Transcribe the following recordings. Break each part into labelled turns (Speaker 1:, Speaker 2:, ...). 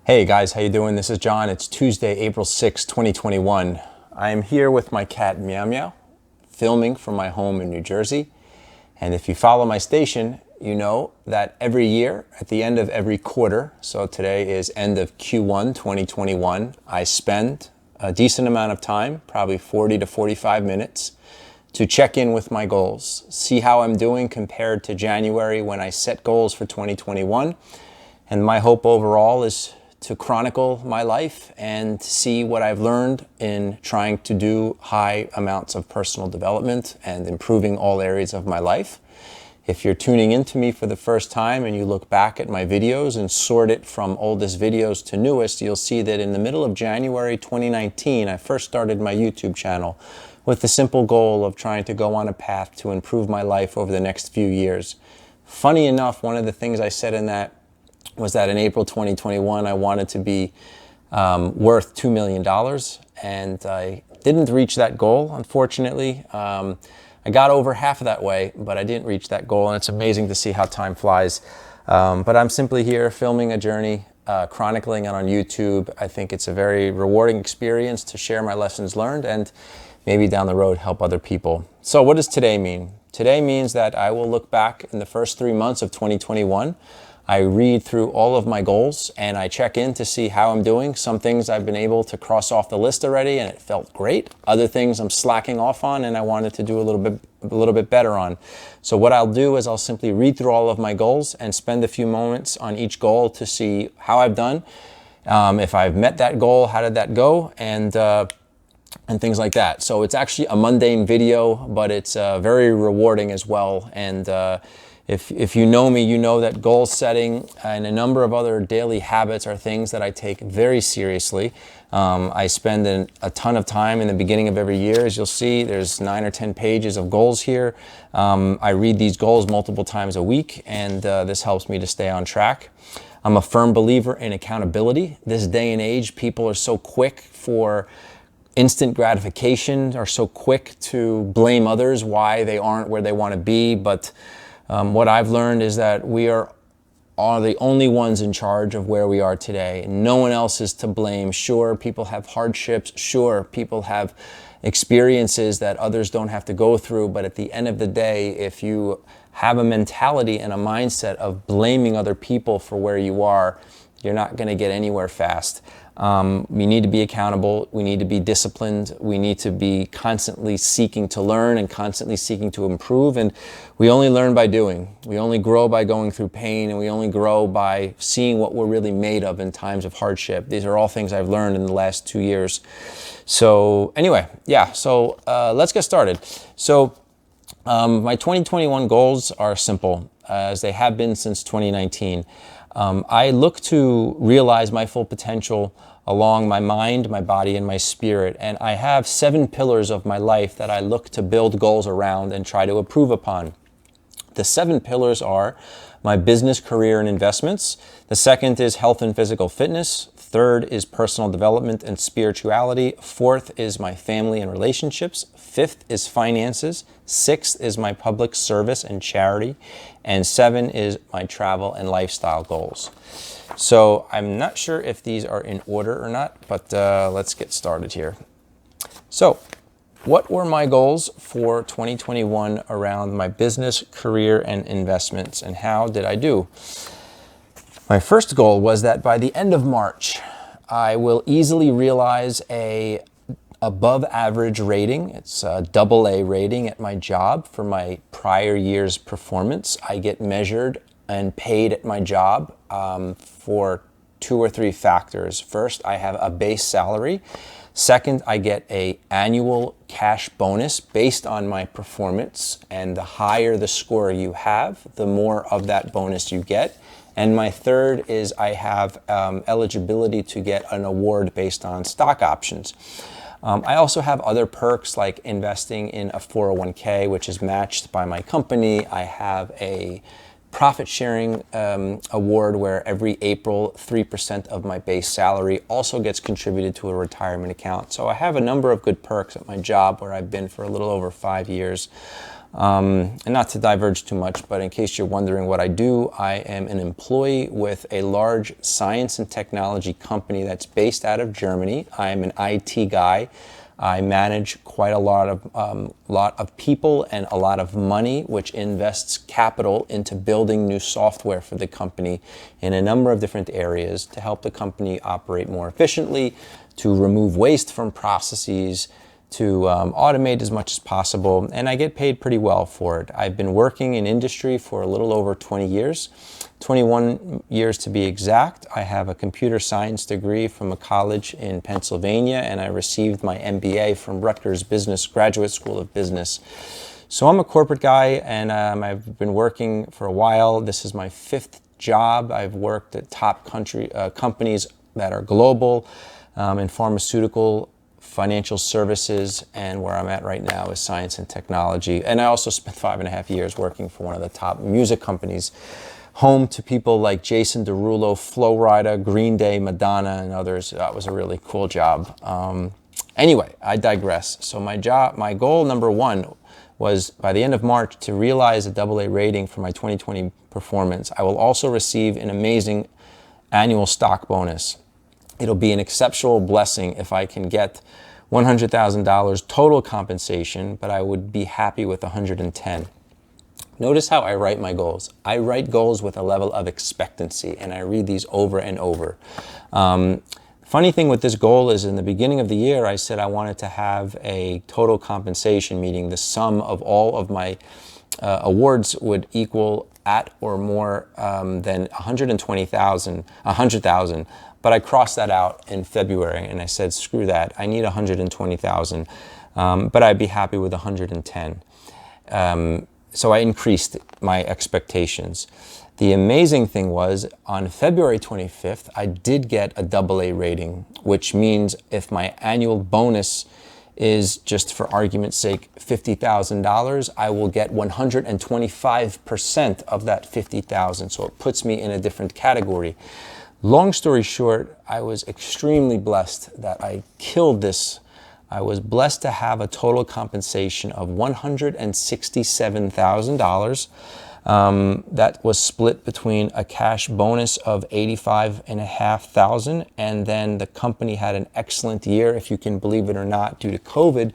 Speaker 1: Hey guys, how you doing? This is John. It's Tuesday, April 6, 2021. I am here with my cat Meow Meow, filming from my home in New Jersey. And if you follow my station, you know that every year, at the end of every quarter, so today is end of Q1 2021, I spend a decent amount of time, probably 40 to 45 minutes, to check in with my goals, see how I'm doing compared to January when I set goals for 2021. And my hope overall is to chronicle my life and see what I've learned in trying to do high amounts of personal development and improving all areas of my life. If you're tuning into me for the first time and you look back at my videos and sort it from oldest videos to newest, you'll see that in the middle of January 2019, I first started my YouTube channel with the simple goal of trying to go on a path to improve my life over the next few years. Funny enough, one of the things I said in that was that in April 2021, I wanted to be worth $2 million, and I didn't reach that goal, unfortunately. I got over half of that way, but I didn't reach that goal, and it's amazing to see how time flies. But I'm simply here filming a journey, chronicling it on YouTube. I think it's a very rewarding experience to share my lessons learned and maybe down the road help other people. So what does today mean? Today means that I will look back in the first 3 months of 2021. I read through all of my goals and I check in to see how I'm doing. Some things I've been able to cross off the list already and it felt great. Other things I'm slacking off on and I wanted to do a little bit better on. So what I'll do is I'll simply read through all of my goals and spend a few moments on each goal to see how I've done. If I've met that goal, how did that go? And things like that. So it's actually a mundane video, but it's very rewarding as well. And if you know me, you know that goal setting and a number of other daily habits are things that I take very seriously. I spend a ton of time in the beginning of every year. As you'll see, there's 9 or 10 pages of goals here. I read these goals multiple times a week, and this helps me to stay on track. I'm a firm believer in accountability. This day and age, people are so quick for instant gratification, are so quick to blame others why they aren't where they want to be, but what I've learned is that we are the only ones in charge of where we are today. No one else is to blame. Sure, people have hardships. Sure, people have experiences that others don't have to go through. But at the end of the day, if you have a mentality and a mindset of blaming other people for where you are, you're not going to get anywhere fast. We need to be accountable. We need to be disciplined. We need to be constantly seeking to learn and constantly seeking to improve. And we only learn by doing. We only grow by going through pain, and we only grow by seeing what we're really made of in times of hardship. These are all things I've learned in the last 2 years. So anyway, yeah, so let's get started. So my 2021 goals are simple, as they have been since 2019. I look to realize my full potential along my mind, my body, and my spirit. And I have 7 pillars of my life that I look to build goals around and try to improve upon. The 7 pillars are my business, career, and investments. The second is health and physical fitness. Third is personal development and spirituality. Fourth is my family and relationships. Fifth is finances. Sixth is my public service and charity. And 7 is my travel and lifestyle goals. So I'm not sure if these are in order or not, but let's get started here. So what were my goals for 2021 around my business, career, and investments, and how did I do? My first goal was that by the end of March, I will easily realize a above average rating. It's a AA rating at my job for my prior year's performance. I get measured and paid at my job for 2 or 3 factors. First, I have a base salary. Second, I get an annual cash bonus based on my performance, and the higher the score you have, the more of that bonus you get. And my third is I have eligibility to get an award based on stock options. I also have other perks like investing in a 401k, which is matched by my company. I have a profit sharing award where every April 3% of my base salary also gets contributed to a retirement account. So I have a number of good perks at my job where I've been for a little over 5 years. And not to diverge too much, but in case you're wondering what I do, I am an employee with a large science and technology company that's based out of Germany. I am an IT guy. I manage quite a lot of people and a lot of money, which invests capital into building new software for the company in a number of different areas to help the company operate more efficiently, to remove waste from processes, to automate as much as possible, and I get paid pretty well for it. I've been working in industry for a little over 20 years, 21 years to be exact. I have a computer science degree from a college in Pennsylvania, and I received my MBA from Rutgers Graduate School of Business. So I'm a corporate guy, and I've been working for a while. This is my 5th job. I've worked at top companies that are global in pharmaceutical, financial services, and where I'm at right now is science and technology. And I also spent 5.5 years working for one of the top music companies, home to people like Jason Derulo, Flo Rida, Green Day, Madonna, and others. That was a really cool job. Anyway, I digress. So my goal number 1 was by the end of March to realize a AA rating for my 2020 performance. I will also receive an amazing annual stock bonus. It'll be an exceptional blessing if I can get $100,000 total compensation, but I would be happy with 110. Notice how I write my goals. I write goals with a level of expectancy, and I read these over and over. Funny thing with this goal is in the beginning of the year, I said I wanted to have a total compensation, meaning the sum of all of my awards would equal at or more than 100,000. But I crossed that out in February, and I said, screw that. I need 120,000, but I'd be happy with 110. So I increased my expectations. The amazing thing was, on February 25th, I did get a AA rating, which means if my annual bonus is, just for argument's sake, $50,000, I will get 125% of that $50,000. So it puts me in a different category. Long story short, I was extremely blessed that I killed this. I was blessed to have a total compensation of $167,000. That was split between a cash bonus of $85,500, and then the company had an excellent year, if you can believe it or not, due to COVID.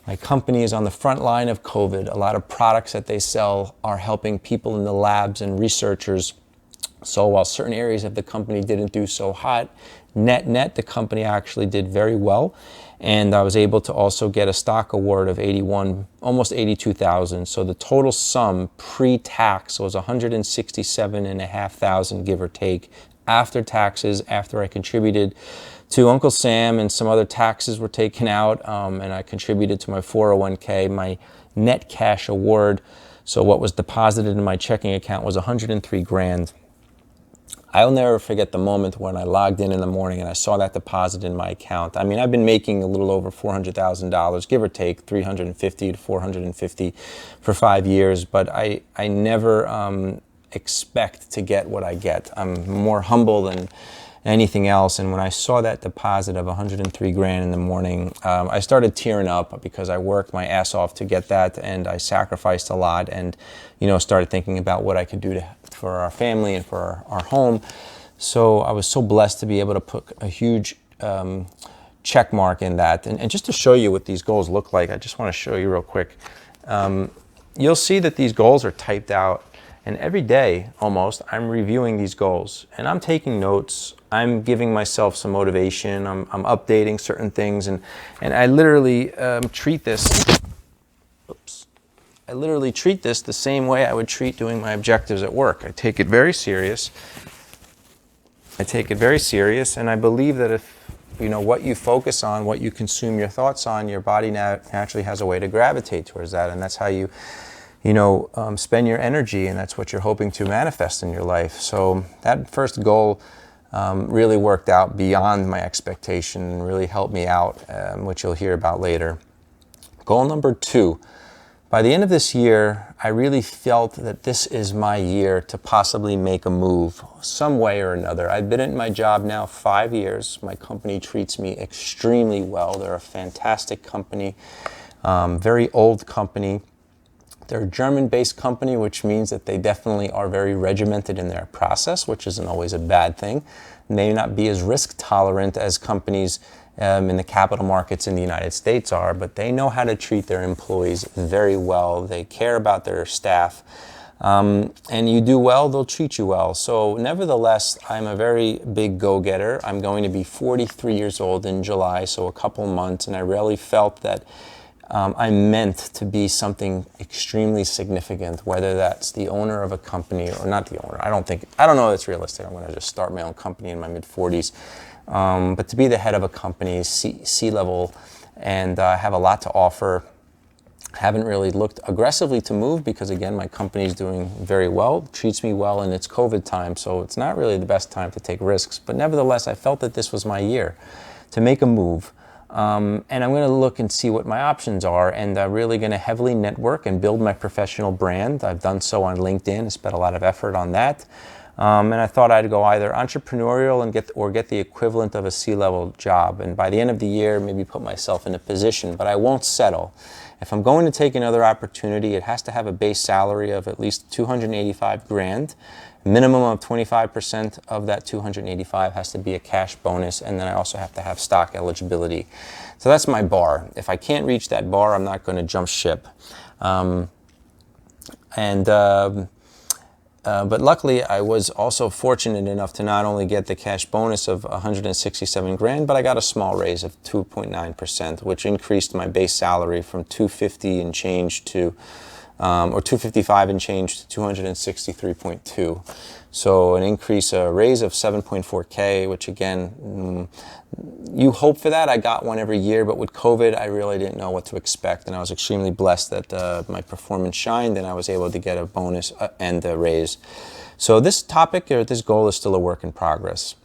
Speaker 1: My company is on the front line of COVID. A lot of products that they sell are helping people in the labs and researchers. So while certain areas of the company didn't do so hot, net, the company actually did very well. And I was able to also get a stock award of almost 82,000. So the total sum pre-tax was 167,500, give or take, after taxes, after I contributed to Uncle Sam and some other taxes were taken out, and I contributed to my 401k, my net cash award. So what was deposited in my checking account was 103 grand. I'll never forget the moment when I logged in the morning and I saw that deposit in my account. I mean, I've been making a little over $400,000, give or take, 350 to 450 for 5 years, but I never expect to get what I get. I'm more humble than anything else, and when I saw that deposit of 103 grand in the morning, I started tearing up because I worked my ass off to get that, and I sacrificed a lot, and started thinking about what I could do for our family and for our home. So I was so blessed to be able to put a huge check mark in that. And just to show you what these goals look like, I just want to show you real quick. You'll see that these goals are typed out, and every day almost I'm reviewing these goals and I'm taking notes. I'm giving myself some motivation. I'm updating certain things, and I literally treat this. I literally treat this the same way I would treat doing my objectives at work. I take it very serious. And I believe that if what you focus on, what you consume your thoughts on, your body naturally has a way to gravitate towards that, and that's how you spend your energy, and that's what you're hoping to manifest in your life. So that first goal really worked out beyond my expectation and really helped me out, which you'll hear about later. Goal number 2. By the end of this year, I really felt that this is my year to possibly make a move some way or another. I've been in my job now 5 years. My company treats me extremely well. They're a fantastic company, very old company. They're a German-based company, which means that they definitely are very regimented in their process, which isn't always a bad thing. May not be as risk tolerant as companies in the capital markets in the United States are, but they know how to treat their employees very well. They care about their staff. And you do well, they'll treat you well. So nevertheless, I'm a very big go-getter. I'm going to be 43 years old in July, so a couple months, and I really felt that I'm meant to be something extremely significant, whether that's the owner of a company or not the owner. I don't know if it's realistic. I'm going to just start my own company in my mid-40s. But to be the head of a company, C-level, and have a lot to offer. Haven't really looked aggressively to move because, again, my company is doing very well, treats me well, and it's COVID time, so it's not really the best time to take risks. But nevertheless, I felt that this was my year to make a move. And I'm going to look and see what my options are, and I'm really going to heavily network and build my professional brand. I've done so on LinkedIn. I spent a lot of effort on that. And I thought I'd go either entrepreneurial and get the equivalent of a C-level job. And by the end of the year, maybe put myself in a position, but I won't settle. If I'm going to take another opportunity, it has to have a base salary of at least $285,000. Minimum of 25% of that 285 has to be a cash bonus, and then I also have to have stock eligibility. So that's my bar. If I can't reach that bar, I'm not going to jump ship. But luckily, I was also fortunate enough to not only get the cash bonus of $167,000, but I got a small raise of 2.9%, which increased my base salary from $250 and change to, or $255 and change to $263.2. So an increase, a raise of $7.4K, which again, you hope for that. I got one every year, but with COVID, I really didn't know what to expect, and I was extremely blessed that my performance shined and I was able to get a bonus and a raise. So this topic, or this goal, is still a work in progress.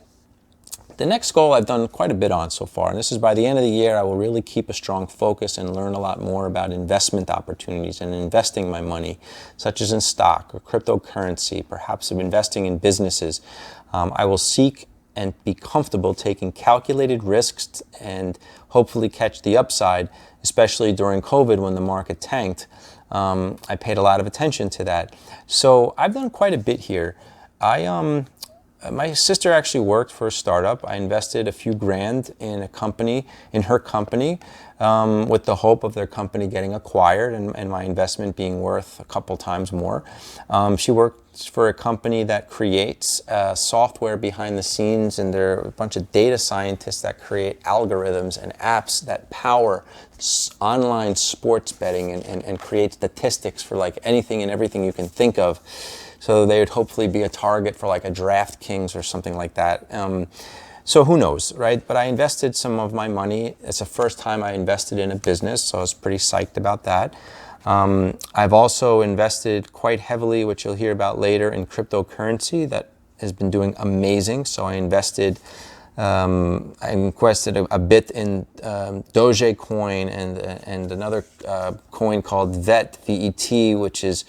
Speaker 1: The next goal I've done quite a bit on so far, and this is by the end of the year, I will really keep a strong focus and learn a lot more about investment opportunities and investing my money, such as in stock or cryptocurrency, perhaps of investing in businesses. I will seek and be comfortable taking calculated risks and hopefully catch the upside, especially during COVID when the market tanked. I paid a lot of attention to that. So I've done quite a bit here. My sister actually worked for a startup. I invested a few grand in a company, in her company, with the hope of their company getting acquired and my investment being worth a couple times more. She works for a company that creates software behind the scenes, and there are a bunch of data scientists that create algorithms and apps that power online sports betting and create statistics for like anything and everything you can think of. So they would hopefully be a target for like a DraftKings or something like that. So who knows, right? But I invested some of my money. It's the first time I invested in a business, so I was pretty psyched about that. I've also invested quite heavily, which you'll hear about later, in cryptocurrency that has been doing amazing. So I invested a bit in Dogecoin and another coin called VET, which is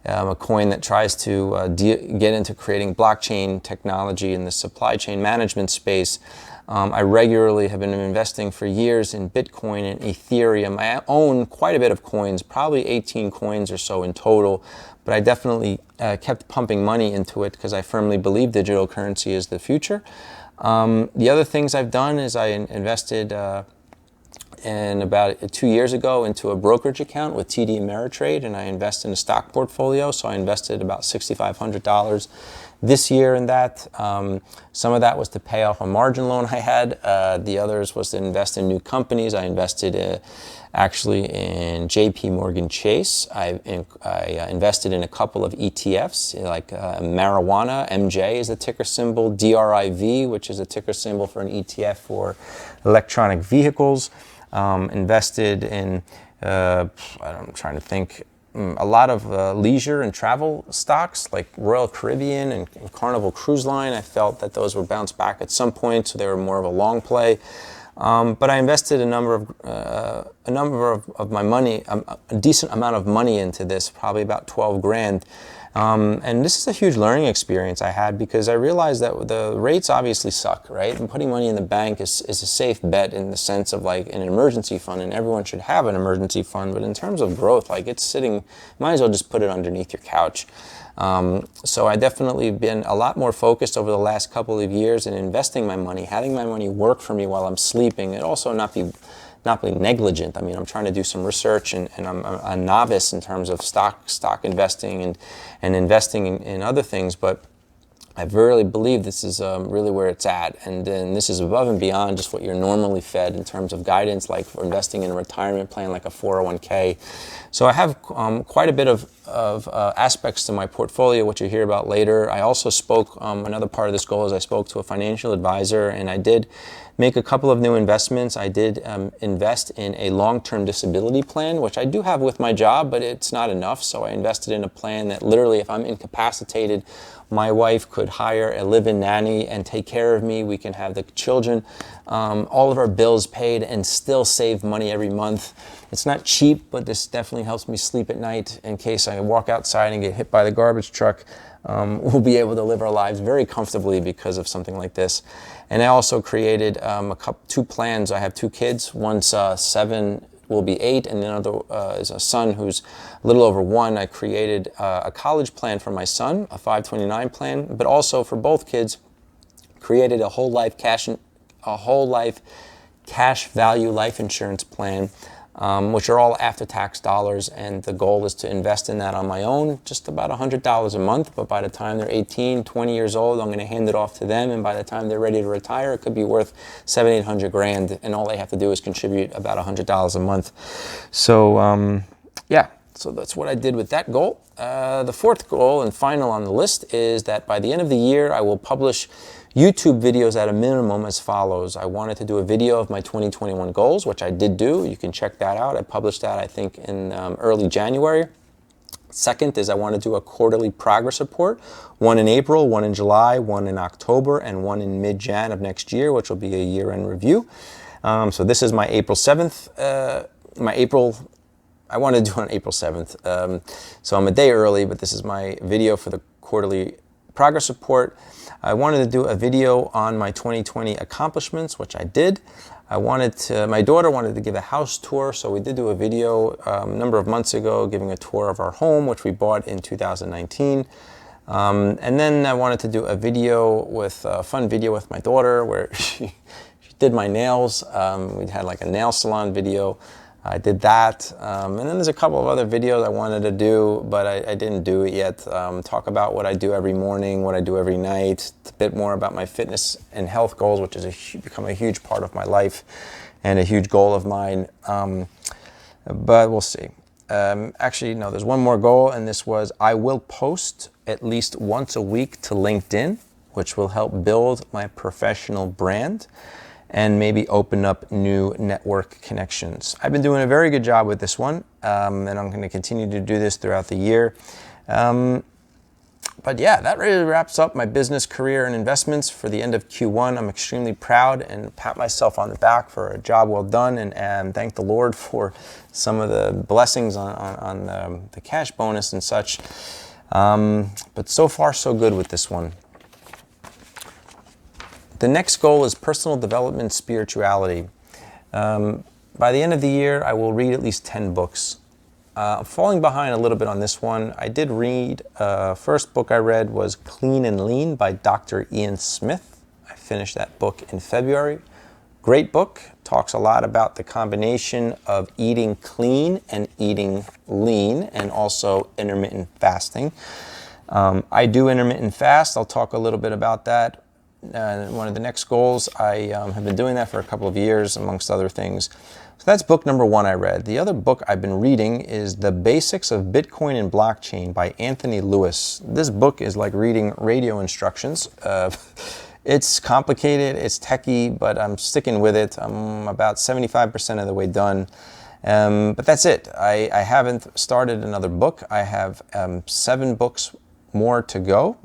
Speaker 1: a coin that tries to get into creating blockchain technology in the supply chain management space. I regularly have been investing for years in Bitcoin and Ethereum. I own quite a bit of coins, probably 18 coins or so in total, but I definitely kept pumping money into it because I firmly believe digital currency is the future. The other things I've done is I invested and about 2 years ago into a brokerage account with TD Ameritrade, and I invest in a stock portfolio. So I invested about $6,500 this year in that. Some of that was to pay off a margin loan I had. The others was to invest in new companies. I invested actually in JP Morgan Chase. I invested in a couple of ETFs, like marijuana, MJ is the ticker symbol, DRIV, which is a ticker symbol for an ETF for electronic vehicles. Invested in, I'm trying to think, a lot of leisure and travel stocks like Royal Caribbean and Carnival Cruise Line. I felt that those would bounce back at some point, so they were more of a long play. But I invested a number of my money, a decent amount of money into this, probably about 12 grand. And this is a huge learning experience I had because I realized that the rates obviously suck, right? And putting money in the bank is a safe bet in the sense of like an emergency fund, and everyone should have an emergency fund. But in terms of growth, like it's sitting, might as well just put it underneath your couch. So I definitely been a lot more focused over the last couple of years in investing my money, having my money work for me while I'm sleeping, and also not be negligent. I mean, I'm trying to do some research, and I'm a novice in terms of stock investing and investing in other things, but I really believe this is really where it's at, and then this is above and beyond just what you're normally fed in terms of guidance, like for investing in a retirement plan like a 401k. So I have quite a bit of aspects to my portfolio, which you hear about later. I also spoke, another part of this goal is I spoke to a financial advisor, and I did make a couple of new investments. I did invest in a long-term disability plan, which I do have with my job, but it's not enough. So I invested in a plan that literally, if I'm incapacitated, my wife could hire a live-in nanny and take care of me. We can have the children, all of our bills paid, and still save money every month. It's not cheap, but this definitely helps me sleep at night in case I walk outside and get hit by the garbage truck. We'll be able to live our lives very comfortably because of something like this. And I also created two plans. I have two kids. One's 7, will be 8, and the other is a son who's a little over 1. I created a college plan for my son, a 529 plan, but also for both kids, created a whole life cash value life insurance plan, which are all after-tax dollars, and the goal is to invest in that on my own, just about $100 a month, but by the time they're 18, 20 years old, I'm going to hand it off to them, and by the time they're ready to retire, it could be worth $700-800 grand, and all they have to do is contribute about $100 a month. So, yeah, so that's what I did with that goal. The fourth goal and final on the list is that by the end of the year, I will publish YouTube videos at a minimum as follows. I wanted to do a video of my 2021 goals, which I did do. You can check that out. I published that, I think, in early January. Second is I want to do a quarterly progress report, one in April, one in July, one in October, and one in mid-Jan of next year, which will be a year-end review. So this is my April 7th, I wanted to do it on April 7th. So I'm a day early, but this is my video for the quarterly progress report. I wanted to do a video on my 2020 accomplishments, which I did. My daughter wanted to give a house tour, so we did do a video a number of months ago giving a tour of our home, which we bought in 2019. And then I wanted to do a video a fun video with my daughter where she did my nails. We had like a nail salon video. I did that, and then there's a couple of other videos I wanted to do, but I didn't do it yet. Talk about what I do every morning, what I do every night, a bit more about my fitness and health goals, which has become a huge part of my life and a huge goal of mine, but we'll see. Actually, no, there's one more goal, and this was I will post at least once a week to LinkedIn, which will help build my professional brand and maybe open up new network connections. I've been doing a very good job with this one, and I'm going to continue to do this throughout the year. But yeah, that really wraps up my business career and investments for the end of Q1. I'm extremely proud and pat myself on the back for a job well done, and thank the Lord for some of the blessings on the cash bonus and such. But so far, so good with this one. The next goal is personal development spirituality. By the end of the year, I will read at least 10 books. I'm falling behind a little bit on this one. I did read, first book I read was Clean and Lean by Dr. Ian Smith. I finished that book in February. Great book. Talks a lot about the combination of eating clean and eating lean, and also intermittent fasting. I do intermittent fast. I'll talk a little bit about that. One of the next goals, I have been doing that for a couple of years, amongst other things. So that's book number 1 I read. The other book I've been reading is The Basics of Bitcoin and Blockchain by Anthony Lewis. This book is like reading radio instructions. It's complicated, it's techy, but I'm sticking with it. I'm about 75% of the way done. But that's it. I haven't started another book. I have 7 books more to go,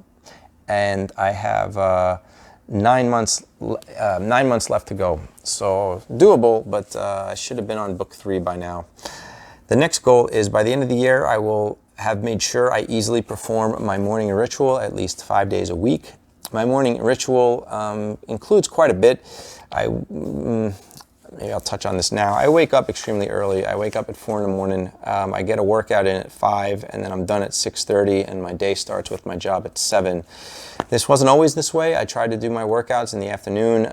Speaker 1: and I have 9 months left to go. So doable, but I should have been on book 3 by now. The next goal is by the end of the year, I will have made sure I easily perform my morning ritual at least 5 days a week. My morning ritual includes quite a bit. Maybe I'll touch on this now. I wake up extremely early. I wake up at 4 in the morning. I get a workout in at 5, and then I'm done at 6:30, and my day starts with my job at 7. This wasn't always this way. I tried to do my workouts in the afternoon,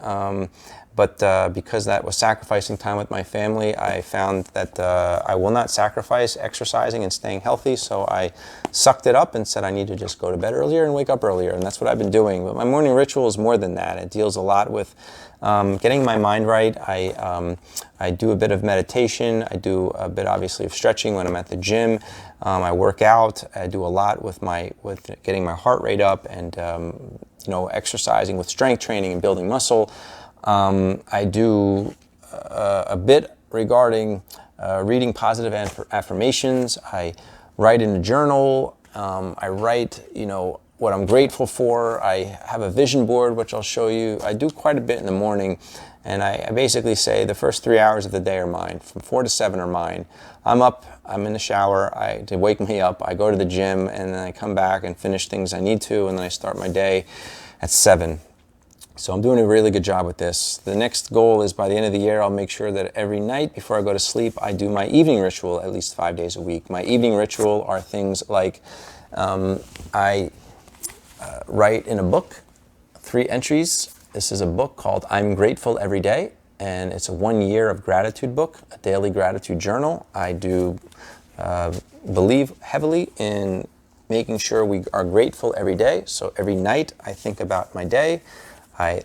Speaker 1: but because that was sacrificing time with my family, I found that I will not sacrifice exercising and staying healthy, so I sucked it up and said I need to just go to bed earlier and wake up earlier, and that's what I've been doing. But my morning ritual is more than that. It deals a lot with getting my mind right. I do a bit of meditation. I do a bit, obviously, of stretching when I'm at the gym. I work out. I do a lot with getting my heart rate up and exercising with strength training and building muscle. I do a bit regarding reading positive affirmations. I write in a journal. I write, what I'm grateful for. I have a vision board, which I'll show you. I do quite a bit in the morning, and I basically say the first 3 hours of the day are mine. From 4 to 7 are mine. I'm up, I'm in the shower, to wake me up, I go to the gym, and then I come back and finish things I need to, and then I start my day at 7. So I'm doing a really good job with this. The next goal is by the end of the year, I'll make sure that every night before I go to sleep, I do my evening ritual at least 5 days a week. My evening ritual are things like I write in a book, 3 entries. This is a book called I'm Grateful Every Day, and it's a 1 year of gratitude book, a daily gratitude journal. I do believe heavily in making sure we are grateful every day. So every night I think about my day. I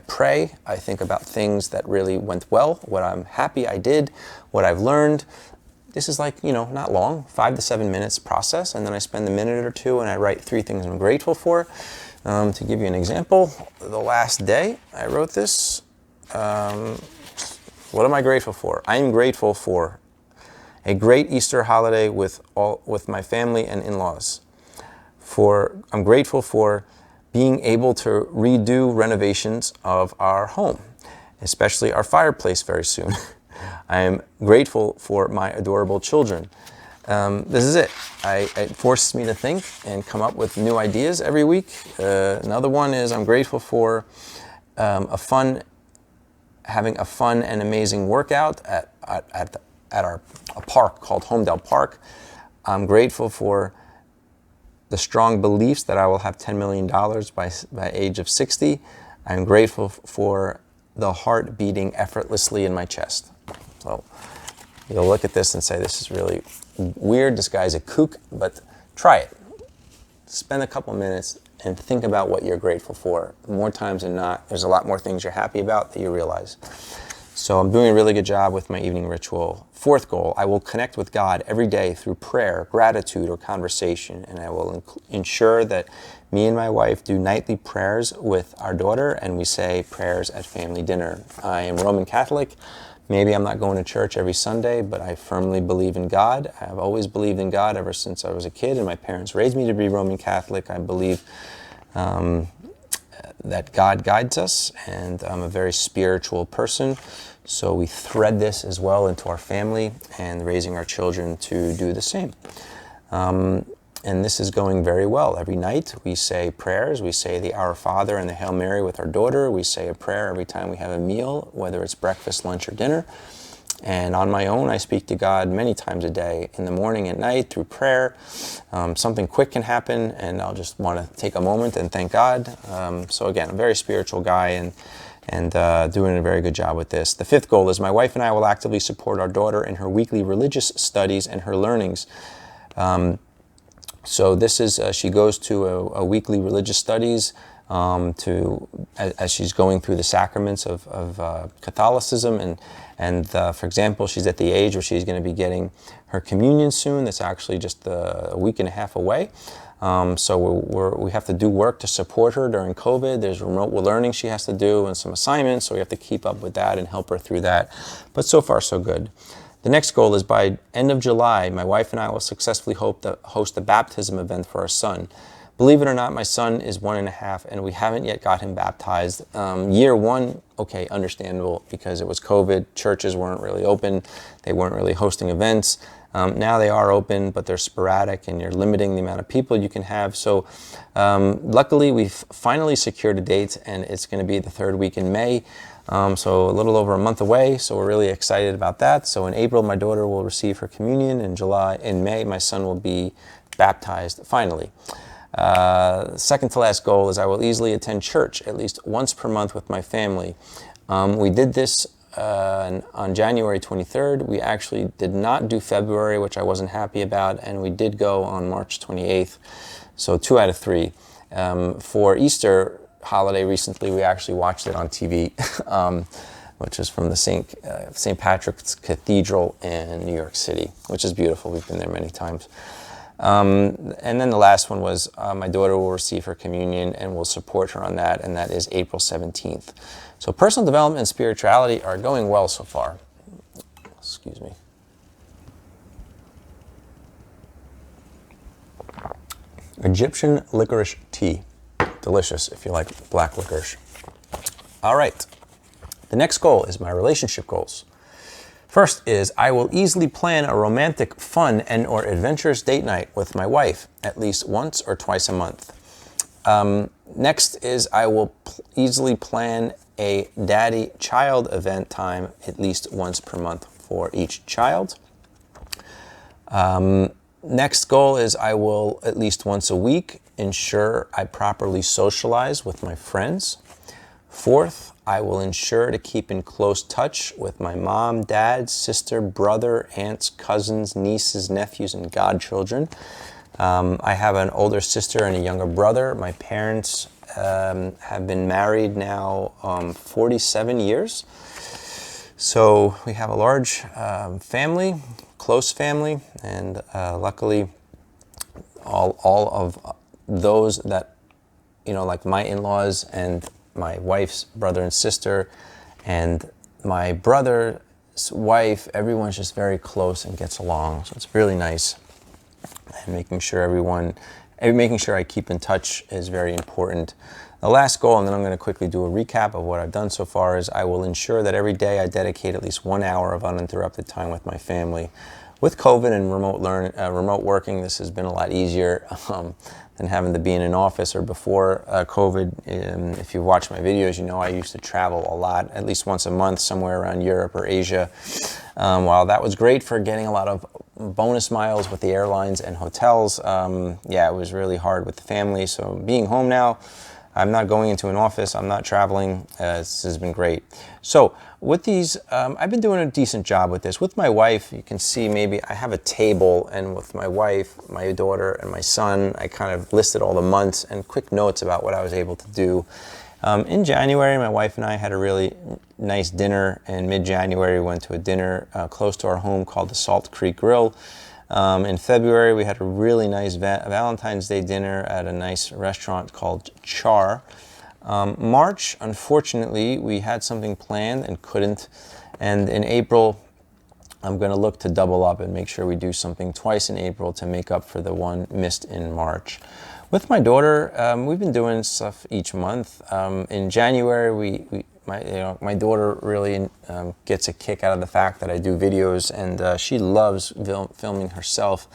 Speaker 1: pray. I think about things that really went well, what I'm happy I did, what I've learned. This is not long, 5 to 7 minutes process, and then I spend a minute or two and I write 3 things I'm grateful for. To give you an example, the last day I wrote this. What am I grateful for? I am grateful for a great Easter holiday with my family and in-laws. I'm grateful for being able to redo renovations of our home, especially our fireplace very soon. I am grateful for my adorable children. This is it. It forces me to think and come up with new ideas every week. Another one is I'm grateful for having a fun and amazing workout at a park called Homedale Park. I'm grateful for the strong beliefs that I will have $10 million by age of 60. I'm grateful for the heart beating effortlessly in my chest. So you'll look at this and say, this is really weird, this guy's a kook, but try it. Spend a couple minutes and think about what you're grateful for. More times than not, there's a lot more things you're happy about that you realize. So I'm doing a really good job with my evening ritual. 4th goal, I will connect with God every day through prayer, gratitude, or conversation, and I will ensure that me and my wife do nightly prayers with our daughter, and we say prayers at family dinner. I am Roman Catholic. Maybe I'm not going to church every Sunday, but I firmly believe in God. I have always believed in God ever since I was a kid, and my parents raised me to be Roman Catholic. I believe that God guides us, and I'm a very spiritual person. So we thread this as well into our family and raising our children to do the same. And this is going very well. Every night we say prayers. We say the Our Father and the Hail Mary with our daughter. We say a prayer every time we have a meal, whether it's breakfast, lunch, or dinner. And on my own, I speak to God many times a day, in the morning, at night, through prayer. Something quick can happen, and I'll just want to take a moment and thank God. So again, I'm a very spiritual guy and doing a very good job with this. The 5th goal is my wife and I will actively support our daughter in her weekly religious studies and her learnings. So this is, she goes to a weekly religious studies as she's going through the sacraments of Catholicism. And for example, she's at the age where she's going to be getting her communion soon. That's actually just a week and a half away. So we have to do work to support her during COVID. There's remote learning she has to do and some assignments, so we have to keep up with that and help her through that. But so far, so good. The next goal is by end of July, my wife and I will successfully host a baptism event for our son. Believe it or not, my son is 1.5, and we haven't yet got him baptized. Year 1, okay, understandable, because it was COVID. Churches weren't really open. They weren't really hosting events. Now they are open, but they're sporadic, and you're limiting the amount of people you can have. So luckily, we've finally secured a date, and it's going to be the third week in May. So a little over a month away, so we're really excited about that. So in April, my daughter will receive her communion. In May, my son will be baptized finally. Second to last goal is I will easily attend church at least once per month with my family. We did this on January 23rd. We actually did not do February, which I wasn't happy about, and we did go on March 28th, so 2 out of 3. For Easter holiday recently, we actually watched it on TV, which is from the St. Patrick's Cathedral in New York City, which is beautiful. We've been there many times. And then the last one was my daughter will receive her communion, and we'll support her on that, and that is April 17th. So personal development and spirituality are going well so far. Excuse me. Egyptian licorice tea. Delicious if you like black licorice. All right. The next goal is my relationship goals. First is I will easily plan a romantic, fun, and or adventurous date night with my wife at least once or twice a month. Next is I will easily plan a daddy-child event time at least once per month for each child. Next goal is I will at least once a week ensure I properly socialize with my friends. Fourth, I will ensure to keep in close touch with my mom, dad, sister, brother, aunts, cousins, nieces, nephews, and godchildren. I have an older sister and a younger brother. My parents have been married now 47 years. So we have a large family, close family, and luckily all of those that, like my in-laws and my wife's brother and sister and my brother's wife, everyone's just very close and gets along. So it's really nice. And making sure I keep in touch is very important. The last goal, and then I'm going to quickly do a recap of what I've done so far, is I will ensure that every day I dedicate at least 1 hour of uninterrupted time with my family. With COVID and remote working, this has been a lot easier than having to be in an office or before COVID. If you watch my videos, you know I used to travel a lot, at least once a month, somewhere around Europe or Asia. While that was great for getting a lot of bonus miles with the airlines and hotels, it was really hard with the family. So being home now, I'm not going into an office, I'm not traveling, this has been great. So with these, I've been doing a decent job with this. With my wife, you can see maybe I have a table, and with my wife, my daughter, and my son, I kind of listed all the months and quick notes about what I was able to do. In January, my wife and I had a really nice dinner. In mid-January, we went to a dinner close to our home called the Salt Creek Grill. In February, we had a really nice Valentine's Day dinner at a nice restaurant called Char. March, unfortunately, we had something planned and couldn't. And in April, I'm going to look to double up and make sure we do something twice in April to make up for the one missed in March. With my daughter, we've been doing stuff each month. In January, my daughter really gets a kick out of the fact that I do videos, and she loves filming herself,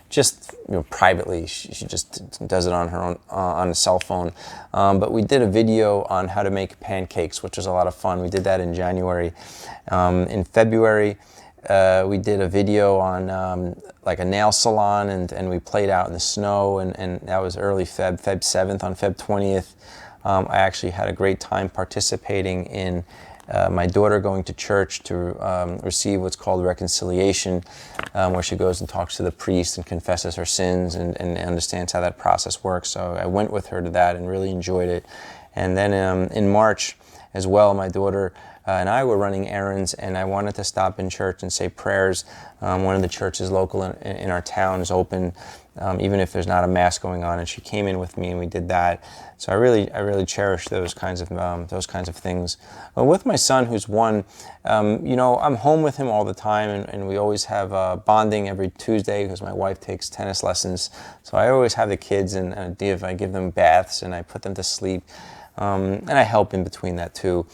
Speaker 1: just privately. She just does it on her own on a cell phone. But we did a video on how to make pancakes, which was a lot of fun. We did that in January. In February, we did a video on like a nail salon, and we played out in the snow, and that was early Feb 7th. On Feb 20th, I actually had a great time participating in my daughter going to church to receive what's called reconciliation, where she goes and talks to the priest and confesses her sins and understands how that process works. So I went with her to that and really enjoyed it. And then in March as well, my daughter and I were running errands, and I wanted to stop in church and say prayers. One of the churches local in our town is open, even if there's not a mass going on, and she came in with me and we did that. So I really cherish those kinds of things. With my son, who's 1, I'm home with him all the time, and we always have bonding every Tuesday because my wife takes tennis lessons. So I always have the kids, and I give them baths and I put them to sleep, and I help in between that too.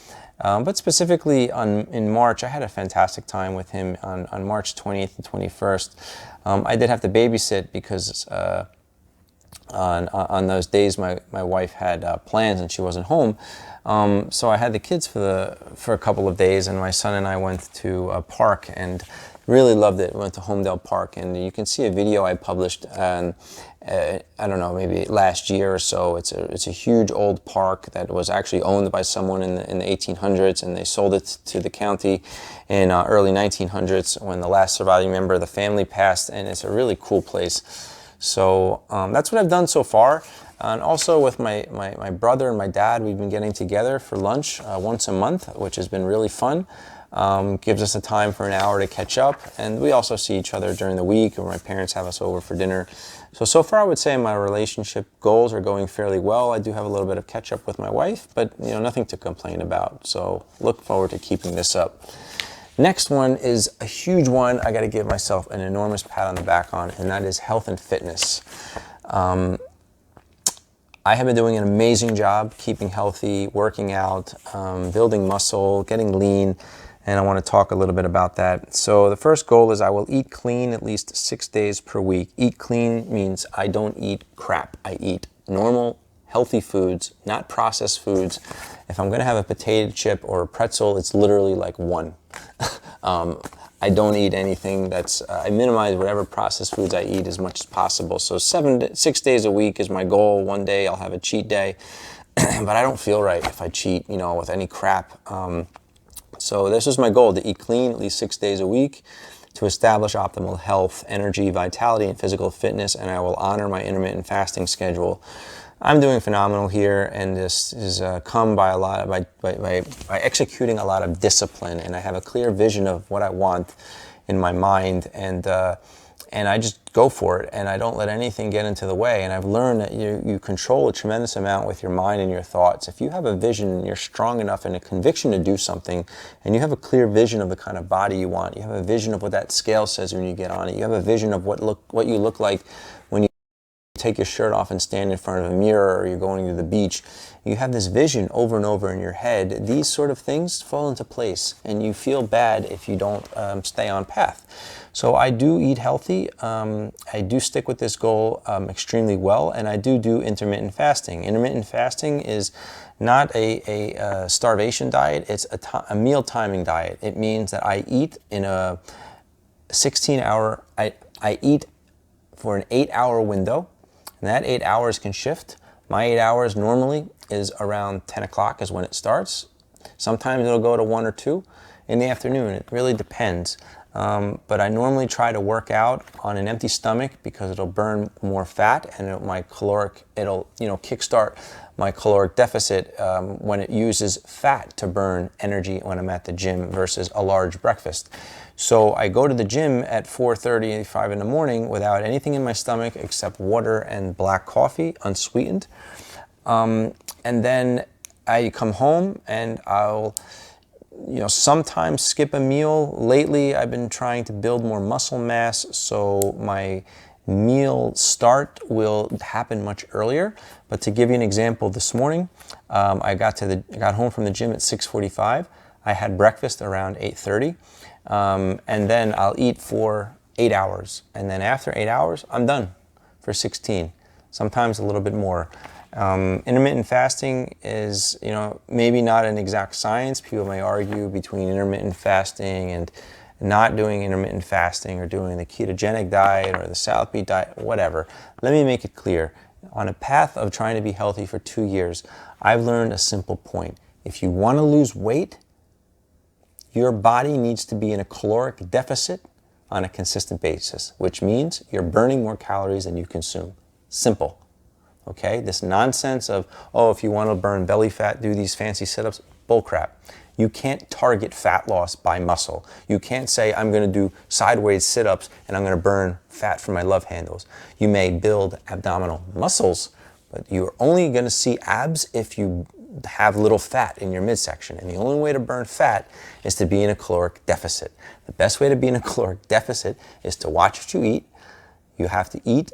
Speaker 1: But specifically in March, I had a fantastic time with him on March 20th and 21st. I did have to babysit because on those days my wife had plans and she wasn't home. So I had the kids for a couple of days, and my son and I went to a park and really loved it. We went to Homedale Park, and you can see a video I published, I don't know, maybe last year or so. It's a huge old park that was actually owned by someone in the 1800s, and they sold it to the county in early 1900s when the last surviving member of the family passed, and it's a really cool place. So that's what I've done so far. And also with my brother and my dad, we've been getting together for lunch once a month, which has been really fun. Gives us a time for an hour to catch up. And we also see each other during the week, or my parents have us over for dinner. So far I would say my relationship goals are going fairly well. I do have a little bit of catch up with my wife, but nothing to complain about. So look forward to keeping this up. Next one is a huge one I got to give myself an enormous pat on the back on, and that is health and fitness. I have been doing an amazing job keeping healthy, working out, building muscle, getting lean, and I want to talk a little bit about that. So the first goal is I will eat clean at least 6 days per week. Eat clean means I don't eat crap. I eat normal, healthy foods, not processed foods. If I'm going to have a potato chip or a pretzel, it's literally like one. I don't eat anything I minimize whatever processed foods I eat as much as possible. So 6 days a week is my goal. One day I'll have a cheat day, but I don't feel right if I cheat, with any crap. So this is my goal, to eat clean at least 6 days a week, to establish optimal health, energy, vitality, and physical fitness, and I will honor my intermittent fasting schedule. I'm doing phenomenal here, and this is come by by executing a lot of discipline, and I have a clear vision of what I want in my mind, and I just go for it, and I don't let anything get into the way. And I've learned that you control a tremendous amount with your mind and your thoughts. If you have a vision and you're strong enough and a conviction to do something, and you have a clear vision of the kind of body you want, you have a vision of what that scale says when you get on it, you have a vision of what you look like when you take your shirt off and stand in front of a mirror, or you're going to the beach, you have this vision over and over in your head, these sort of things fall into place, and you feel bad if you don't stay on path. So I do eat healthy. I do stick with this goal extremely well, and I do intermittent fasting. Intermittent fasting is not a starvation diet, it's a meal timing diet. It means that I eat in a 16-hour, I eat for an 8-hour window, and that 8 hours can shift. My 8 hours normally is around 10 o'clock is when it starts. Sometimes it'll go to 1 or 2 in the afternoon. It really depends. But I normally try to work out on an empty stomach because it'll burn more fat, and it'll kickstart my caloric deficit when it uses fat to burn energy when I'm at the gym versus a large breakfast. So I go to the gym at 4:30, 5 in the morning without anything in my stomach except water and black coffee, unsweetened. And then I come home and I'll sometimes skip a meal. Lately, I've been trying to build more muscle mass, so my meal start will happen much earlier. But to give you an example, this morning, I got home from the gym at 6:45. I had breakfast around 8:30, and then I'll eat for 8 hours. And then after 8 hours, I'm done for 16, sometimes a little bit more. Intermittent fasting is, maybe not an exact science. People may argue between intermittent fasting and not doing intermittent fasting, or doing the ketogenic diet or the South Beat diet, whatever. Let me make it clear. On a path of trying to be healthy for 2 years, I've learned a simple point. If you want to lose weight, your body needs to be in a caloric deficit on a consistent basis, which means you're burning more calories than you consume. Simple. Okay, this nonsense of, if you want to burn belly fat, do these fancy sit-ups, bullcrap. You can't target fat loss by muscle. You can't say, I'm going to do sideways sit-ups and I'm going to burn fat from my love handles. You may build abdominal muscles, but you're only going to see abs if you have little fat in your midsection. And the only way to burn fat is to be in a caloric deficit. The best way to be in a caloric deficit is to watch what you eat. You have to eat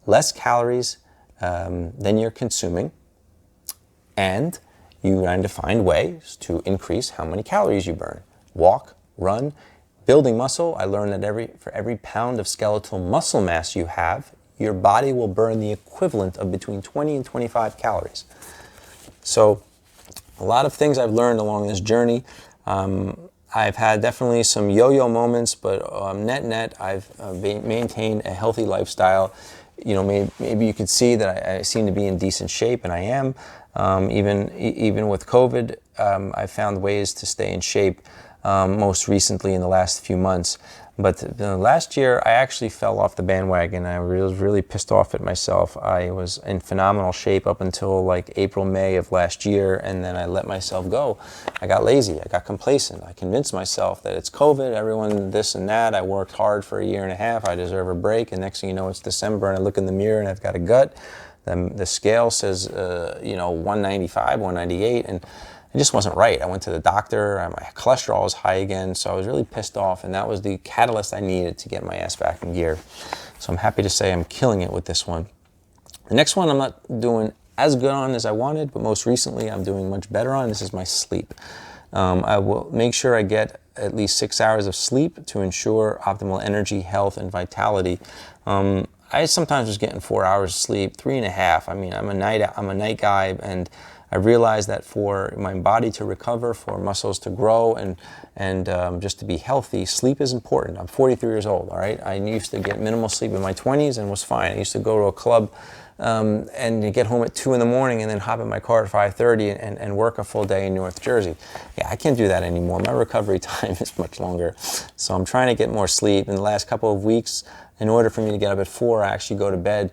Speaker 1: less calories than you're consuming, and you learn to find ways to increase how many calories you burn. Walk, run, building muscle. I learned that for every pound of skeletal muscle mass you have, your body will burn the equivalent of between 20 and 25 calories. So a lot of things I've learned along this journey. I've had definitely some yo-yo moments, but net, I've maintained a healthy lifestyle. You know, maybe you could see that I seem to be in decent shape, and I am. Even with COVID, I found ways to stay in shape, most recently in the last few months. But last year, I actually fell off the bandwagon. I was really pissed off at myself. I was in phenomenal shape up until like April, May of last year, and then I let myself go. I got lazy. I got complacent. I convinced myself that it's COVID, everyone this and that. I worked hard for a year and a half. I deserve a break. And next thing you know, it's December, and I look in the mirror, and I've got a gut. The scale says, 195, 198, and it just wasn't right. I went to the doctor, my cholesterol was high again, so I was really pissed off, and that was the catalyst I needed to get my ass back in gear. So I'm happy to say I'm killing it with this one. The next one I'm not doing as good on as I wanted, but most recently I'm doing much better on. This is my sleep. I will make sure I get at least 6 hours of sleep to ensure optimal energy, health, and vitality. I sometimes was getting 4 hours of sleep, 3.5. I mean, I'm a night guy, and I realized that for my body to recover, for muscles to grow, and just to be healthy, sleep is important. I'm 43 years old, all right? I used to get minimal sleep in my 20s and was fine. I used to go to a club and get home at 2 in the morning and then hop in my car at 5:30 and work a full day in North Jersey. Yeah, I can't do that anymore. My recovery time is much longer. So I'm trying to get more sleep. In the last couple of weeks, in order for me to get up at 4, I actually go to bed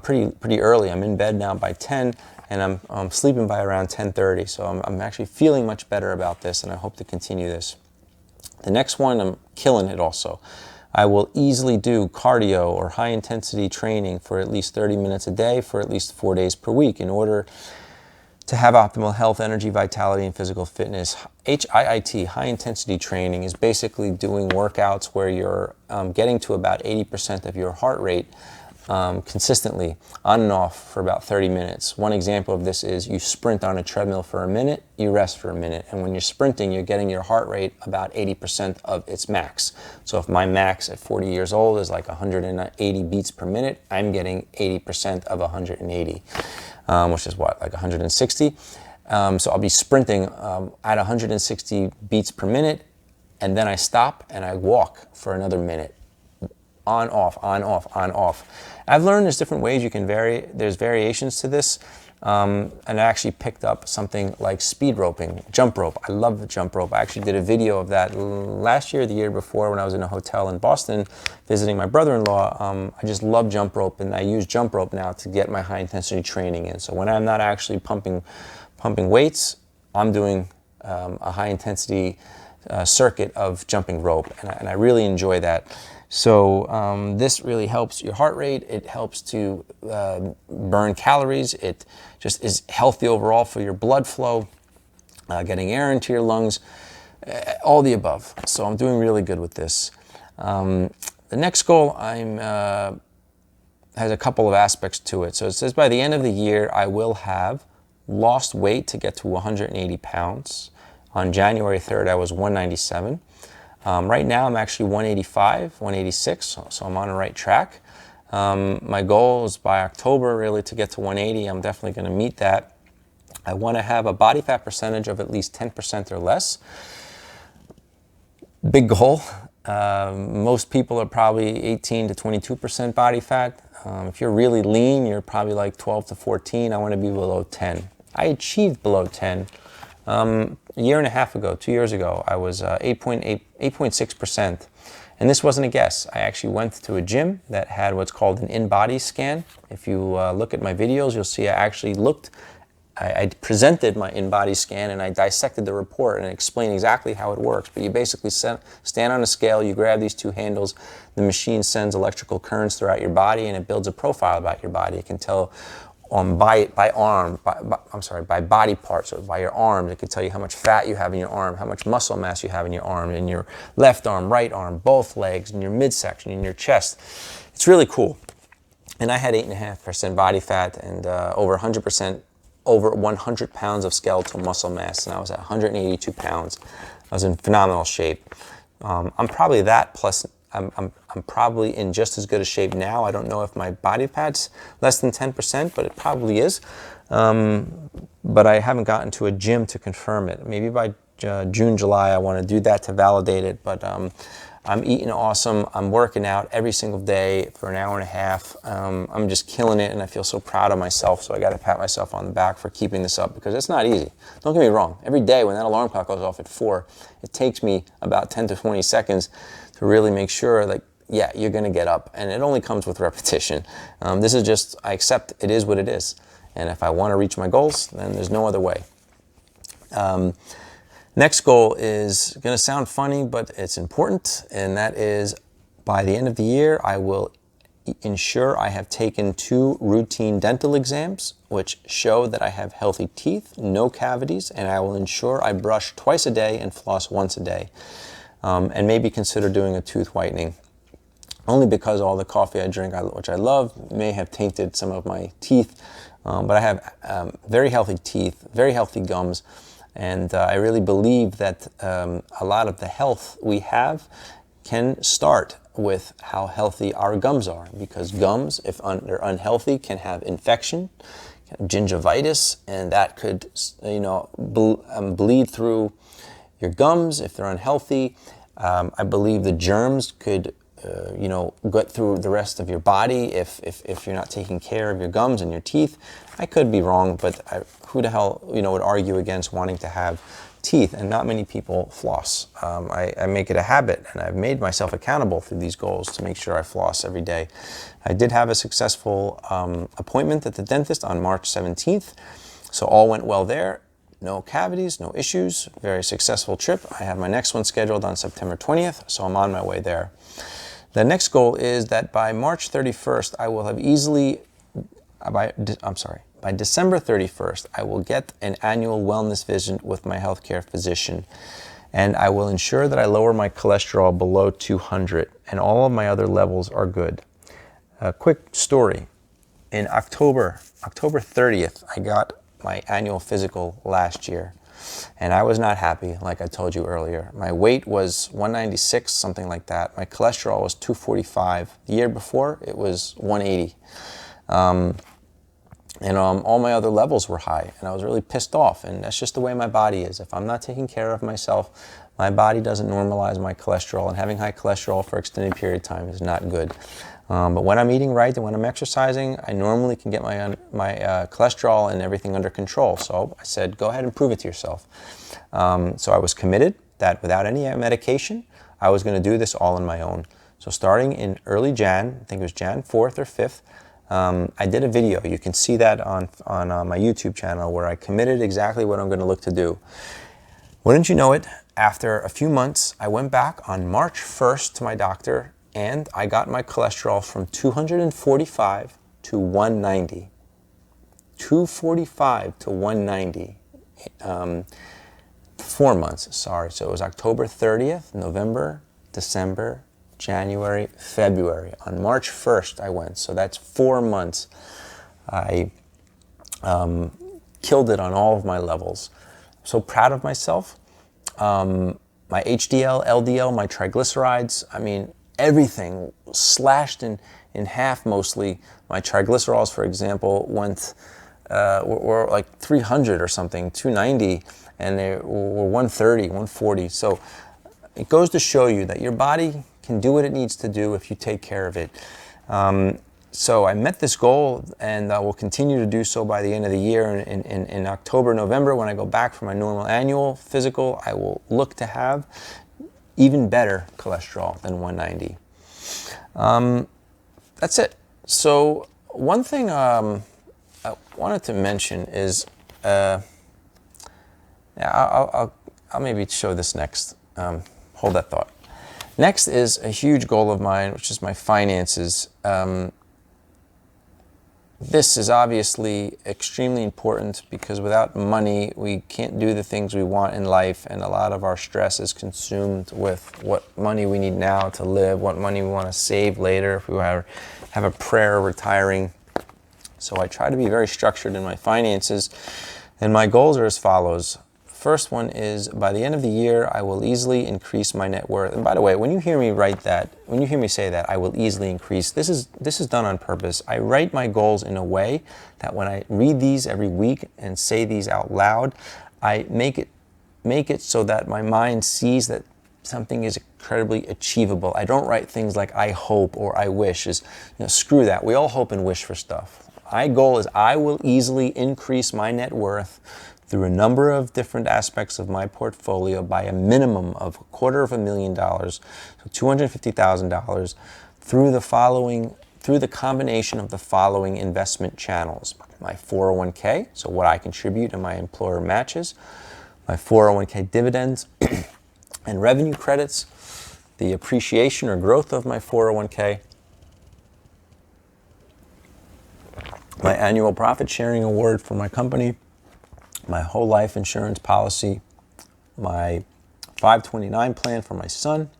Speaker 1: pretty early. I'm in bed now by 10. And I'm sleeping by around 10:30, so I'm actually feeling much better about this, and I hope to continue this. The next one, I'm killing it also. I will easily do cardio or high-intensity training for at least 30 minutes a day for at least 4 days per week in order to have optimal health, energy, vitality, and physical fitness. HIIT, high-intensity training, is basically doing workouts where you're getting to about 80% of your heart rate consistently on and off for about 30 minutes. One example of this is you sprint on a treadmill for a minute, you rest for a minute, and when you're sprinting, you're getting your heart rate about 80% of its max. So if my max at 40 years old is like 180 beats per minute, I'm getting 80% of 180, which is what, like 160? So I'll be sprinting at 160 beats per minute, and then I stop and I walk for another minute. On, off, on, off, on, off. I've learned there's different ways you can vary. There's variations to this. And I actually picked up something like speed roping, jump rope. I love the jump rope. I actually did a video of that last year, the year before, when I was in a hotel in Boston visiting my brother-in-law. I just love jump rope, and I use jump rope now to get my high-intensity training in. So when I'm not actually pumping weights, I'm doing a high-intensity circuit of jumping rope, and I really enjoy that. So this really helps your heart rate. It helps to burn calories. It just is healthy overall for your blood flow, getting air into your lungs, all the above. So I'm doing really good with this. The next goal has a couple of aspects to it. So it says by the end of the year, I will have lost weight to get to 180 pounds. On January 3rd, I was 197. Right now, I'm actually 185, 186, so I'm on the right track. My goal is by October, really, to get to 180. I'm definitely going to meet that. I want to have a body fat percentage of at least 10% or less. Big goal. Most people are probably 18 to 22% body fat. If you're really lean, you're probably like 12 to 14. I want to be below 10. I achieved below 10. A year and a half ago, 2 years ago, I was 8.6%. And this wasn't a guess. I actually went to a gym that had what's called an in-body scan. If you look at my videos, you'll see I actually I presented my in-body scan, and I dissected the report and explained exactly how it works. But you basically stand on a scale, you grab these two handles, the machine sends electrical currents throughout your body, and it builds a profile about your body. It can tell by body parts, or by your arms. It can tell you how much fat you have in your arm, how much muscle mass you have in your arm, in your left arm, right arm, both legs, in your midsection, in your chest. It's really cool. And I had 8.5% body fat and over 100% over 100 pounds of skeletal muscle mass, and I was at 182 pounds. I was in phenomenal shape. I'm probably that, plus I'm probably in just as good a shape now. I don't know if my body fat's less than 10%, but it probably is. But I haven't gotten to a gym to confirm it. Maybe by June, July, I want to do that to validate it. But I'm eating awesome. I'm working out every single day for an hour and a half. I'm just killing it, and I feel so proud of myself. So I got to pat myself on the back for keeping this up, because it's not easy. Don't get me wrong. Every day when that alarm clock goes off at 4, it takes me about 10 to 20 seconds to really make sure, like, yeah, you're going to get up. And it only comes with repetition. This is just, I accept it is what it is. And if I want to reach my goals, then there's no other way. Next goal is going to sound funny, but it's important, and that is by the end of the year, I will ensure I have taken 2 routine dental exams, which show that I have healthy teeth, no cavities, and I will ensure I brush twice a day and floss once a day, and maybe consider doing a tooth whitening. Only because all the coffee I drink, which I love, may have tainted some of my teeth, but I have very healthy teeth, very healthy gums. And I really believe that a lot of the health we have can start with how healthy our gums are, because gums, if they're unhealthy, can have infection, gingivitis, and that could, bleed through your gums if they're unhealthy. I believe the germs could get through the rest of your body if you're not taking care of your gums and your teeth. I could be wrong, but who the hell would argue against wanting to have teeth? And not many people floss. I make it a habit, and I've made myself accountable through these goals to make sure I floss every day. I did have a successful appointment at the dentist on March 17th, so all went well there. No cavities, no issues, very successful trip. I have my next one scheduled on September 20th, so I'm on my way there. The next goal is that by March 31st, I will have by December 31st, I will get an annual wellness visit with my healthcare physician, and I will ensure that I lower my cholesterol below 200, and all of my other levels are good. A quick story. In October 30th, I got my annual physical last year, and I was not happy, like I told you earlier. My weight was 196, something like that. My cholesterol was 245. The year before, it was 180. All my other levels were high, and I was really pissed off, and that's just the way my body is. If I'm not taking care of myself, my body doesn't normalize my cholesterol, and having high cholesterol for an extended period of time is not good. But when I'm eating right and when I'm exercising, I normally can get my cholesterol and everything under control. So I said, go ahead and prove it to yourself. So I was committed that without any medication, I was going to do this all on my own. So starting in early Jan, I think it was Jan 4th or 5th, I did a video. You can see that on my YouTube channel, where I committed exactly what I'm going to look to do. Wouldn't you know it, after a few months, I went back on March 1st to my doctor, and I got my cholesterol from 245 to 190. 245 to 190. 4 months, sorry. So it was October 30th, November, December, January, February. On March 1st, I went. So that's 4 months. I killed it on all of my levels. So proud of myself. My HDL, LDL, my triglycerides, I mean, everything slashed in half mostly. My triglycerols, for example, were like 300 or something, 290, and they were 130, 140. So it goes to show you that your body can do what it needs to do if you take care of it. So I met this goal, and I will continue to do so by the end of the year. In October, November, when I go back for my normal annual physical, I will look to have even better cholesterol than 190. That's it. So one thing I wanted to mention is, I'll maybe show this next. Hold that thought. Next is a huge goal of mine, which is my finances. This is obviously extremely important, because without money, we can't do the things we want in life, and a lot of our stress is consumed with what money we need now to live, what money we want to save later if we have a prayer of retiring. So I try to be very structured in my finances, and my goals are as follows. First one is, by the end of the year, I will easily increase my net worth. And by the way, when you hear me say that, I will easily increase, this is done on purpose. I write my goals in a way that when I read these every week and say these out loud, I make it so that my mind sees that something is incredibly achievable. I don't write things like I hope or I wish. Screw that. We all hope and wish for stuff. My goal is I will easily increase my net worth through a number of different aspects of my portfolio by a minimum of $250,000, so $250,000 through the combination of the following investment channels: my 401k, so what I contribute and my employer matches, my 401k dividends and revenue credits, the appreciation or growth of my 401k, my annual profit sharing award for my company, my whole life insurance policy, my 529 plan for my son,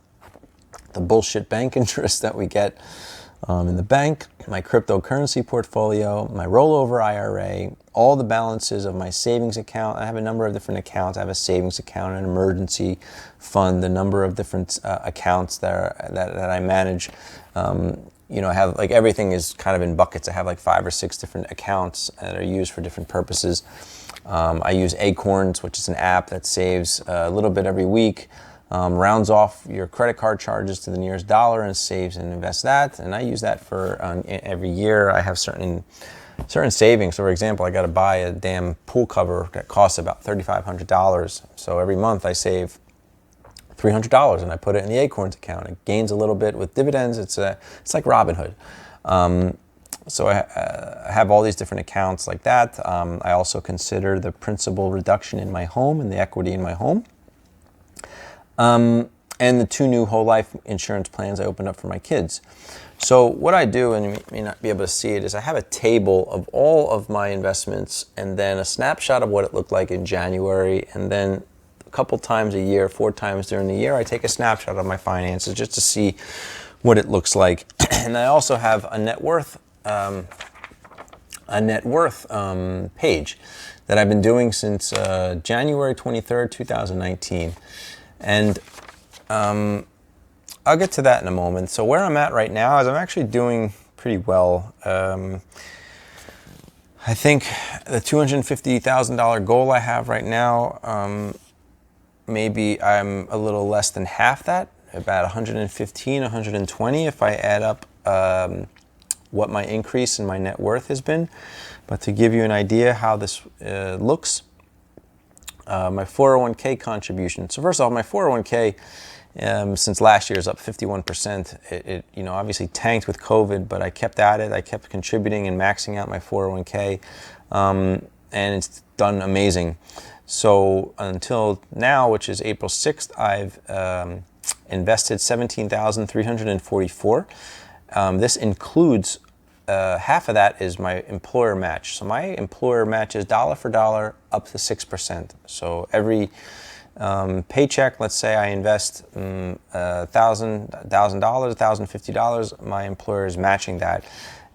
Speaker 1: the bullshit bank interest that we get in the bank, my cryptocurrency portfolio, my rollover IRA, all the balances of my savings account. I have a number of different accounts. I have a savings account, an emergency fund, a number of different accounts that I manage. I have, like, everything is kind of in buckets. I have like 5 or 6 different accounts that are used for different purposes. I use Acorns, which is an app that saves a little bit every week, rounds off your credit card charges to the nearest dollar and saves and invests that. And I use that for every year. I have certain savings. So, for example, I got to buy a damn pool cover that costs about $3,500. So every month I save $300 and I put it in the Acorns account. It gains a little bit with dividends. It's like Robinhood. So I have all these different accounts like that. I also consider the principal reduction in my home and the equity in my home. And the 2 new whole life insurance plans I opened up for my kids. So what I do, and you may not be able to see it, is I have a table of all of my investments and then a snapshot of what it looked like in January, and then a couple times a year, 4 times during the year, I take a snapshot of my finances just to see what it looks like. And I also have a net worth page that I've been doing since January 23rd, 2019. And I'll get to that in a moment. So where I'm at right now is I'm actually doing pretty well. I think the $250,000 goal I have right now, maybe I'm a little less than half that, about 115, 120 if I add up what my increase in my net worth has been. But to give you an idea how this looks, my 401k contribution. So first of all, my 401k since last year is up 51%. It obviously tanked with COVID, but I kept at it. I kept contributing and maxing out my 401k, and it's done amazing. So until now, which is April 6th, I've invested $17,344. This includes half of that is my employer match. So my employer matches dollar for dollar up to 6%. So every paycheck, let's say I invest $1,000, $1,050, my employer is matching that.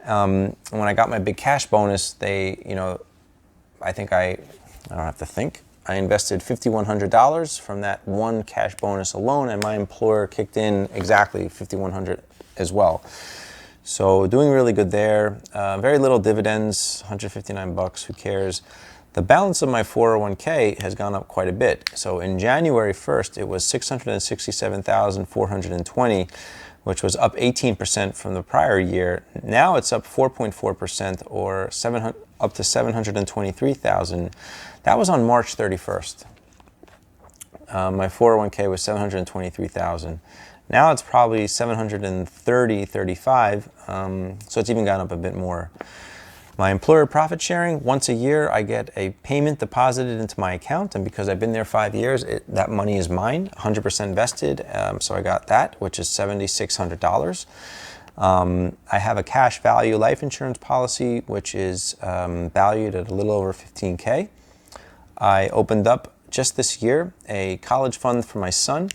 Speaker 1: When I got my big cash bonus, I don't have to think. I invested $5,100 from that one cash bonus alone, and my employer kicked in exactly $5,100 as well. So doing really good there. Very little dividends, $159, who cares? The balance of my 401k has gone up quite a bit. So in January 1st, it was $667,420, which was up 18% from the prior year. Now it's up 4.4%, or up to $723,000. That was on March 31st. My 401k was $723,000. Now it's probably $735, so it's even gone up a bit more. My employer profit sharing, once a year I get a payment deposited into my account, and because I've been there 5 years, that money is mine, 100% vested, so I got that, which is $7,600. I have a cash value life insurance policy, which is valued at a little over $15K. I opened up just this year a college fund for my son.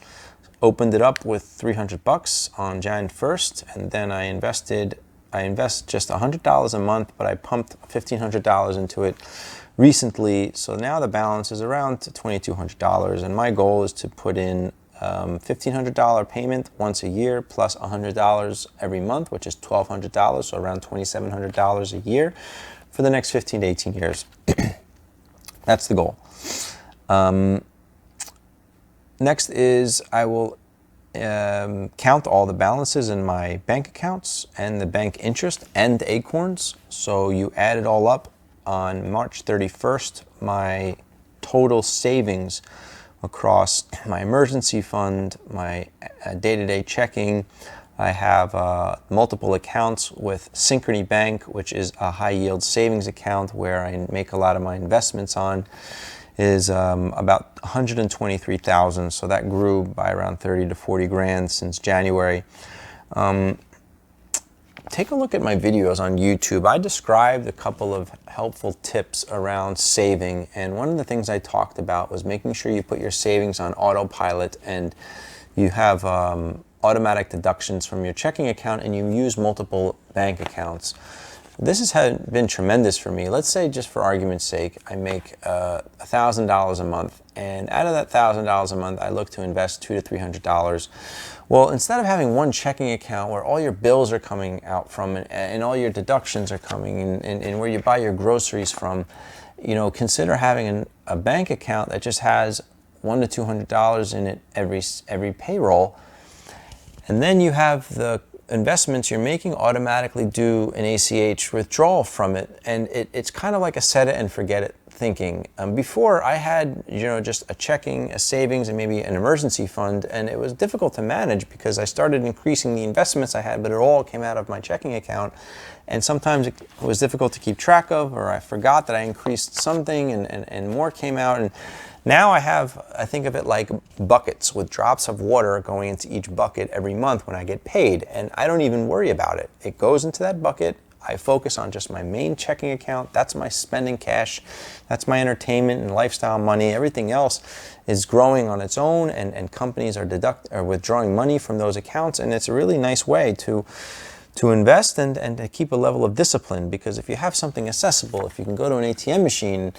Speaker 1: Opened it up with $300 on Jan 1st, and then I invested I invest just $100 a month, but I pumped $1,500 into it recently. So now the balance is around $2,200. And my goal is to put in $1,500 payment once a year plus $100 every month, which is $1,200, so around $2,700 a year for the next 15 to 18 years. That's the goal. Next is I will count all the balances in my bank accounts and the bank interest and the acorns. So you add it all up on March 31st, my total savings across my emergency fund, my day-to-day checking. I have multiple accounts with Synchrony Bank, which is a high-yield savings account where I make a lot of my investments on, is about $123,000. So that grew by around 30 to 40 grand since January. Take a look at my videos on YouTube. I described a couple of helpful tips around saving, and one of the things I talked about was making sure you put your savings on autopilot and you have automatic deductions from your checking account and you use multiple bank accounts. This has been tremendous for me. Let's say, just for argument's sake, I make $1,000 a month, and out of that $1,000 a month, I look to invest $200 to $300. Well, instead of having one checking account where all your bills are coming out from and all your deductions are coming and where you buy your groceries from, consider having a bank account that just has $100 to $200 in it every payroll, and then you have the investments you're making automatically do an ACH withdrawal from it, and it's kind of like a set it and forget it thinking. Before, I had just a checking, a savings, and maybe an emergency fund, and it was difficult to manage because I started increasing the investments I had, but it all came out of my checking account, and sometimes it was difficult to keep track of, or I forgot that I increased something and more came out. And now I think of it like buckets with drops of water going into each bucket every month when I get paid, and I don't even worry about it. It goes into that bucket. I focus on just my main checking account. That's my spending cash. That's my entertainment and lifestyle money. Everything else is growing on its own, and companies are withdrawing money from those accounts, and it's a really nice way to invest and to keep a level of discipline, because if you have something accessible, if you can go to an ATM machine,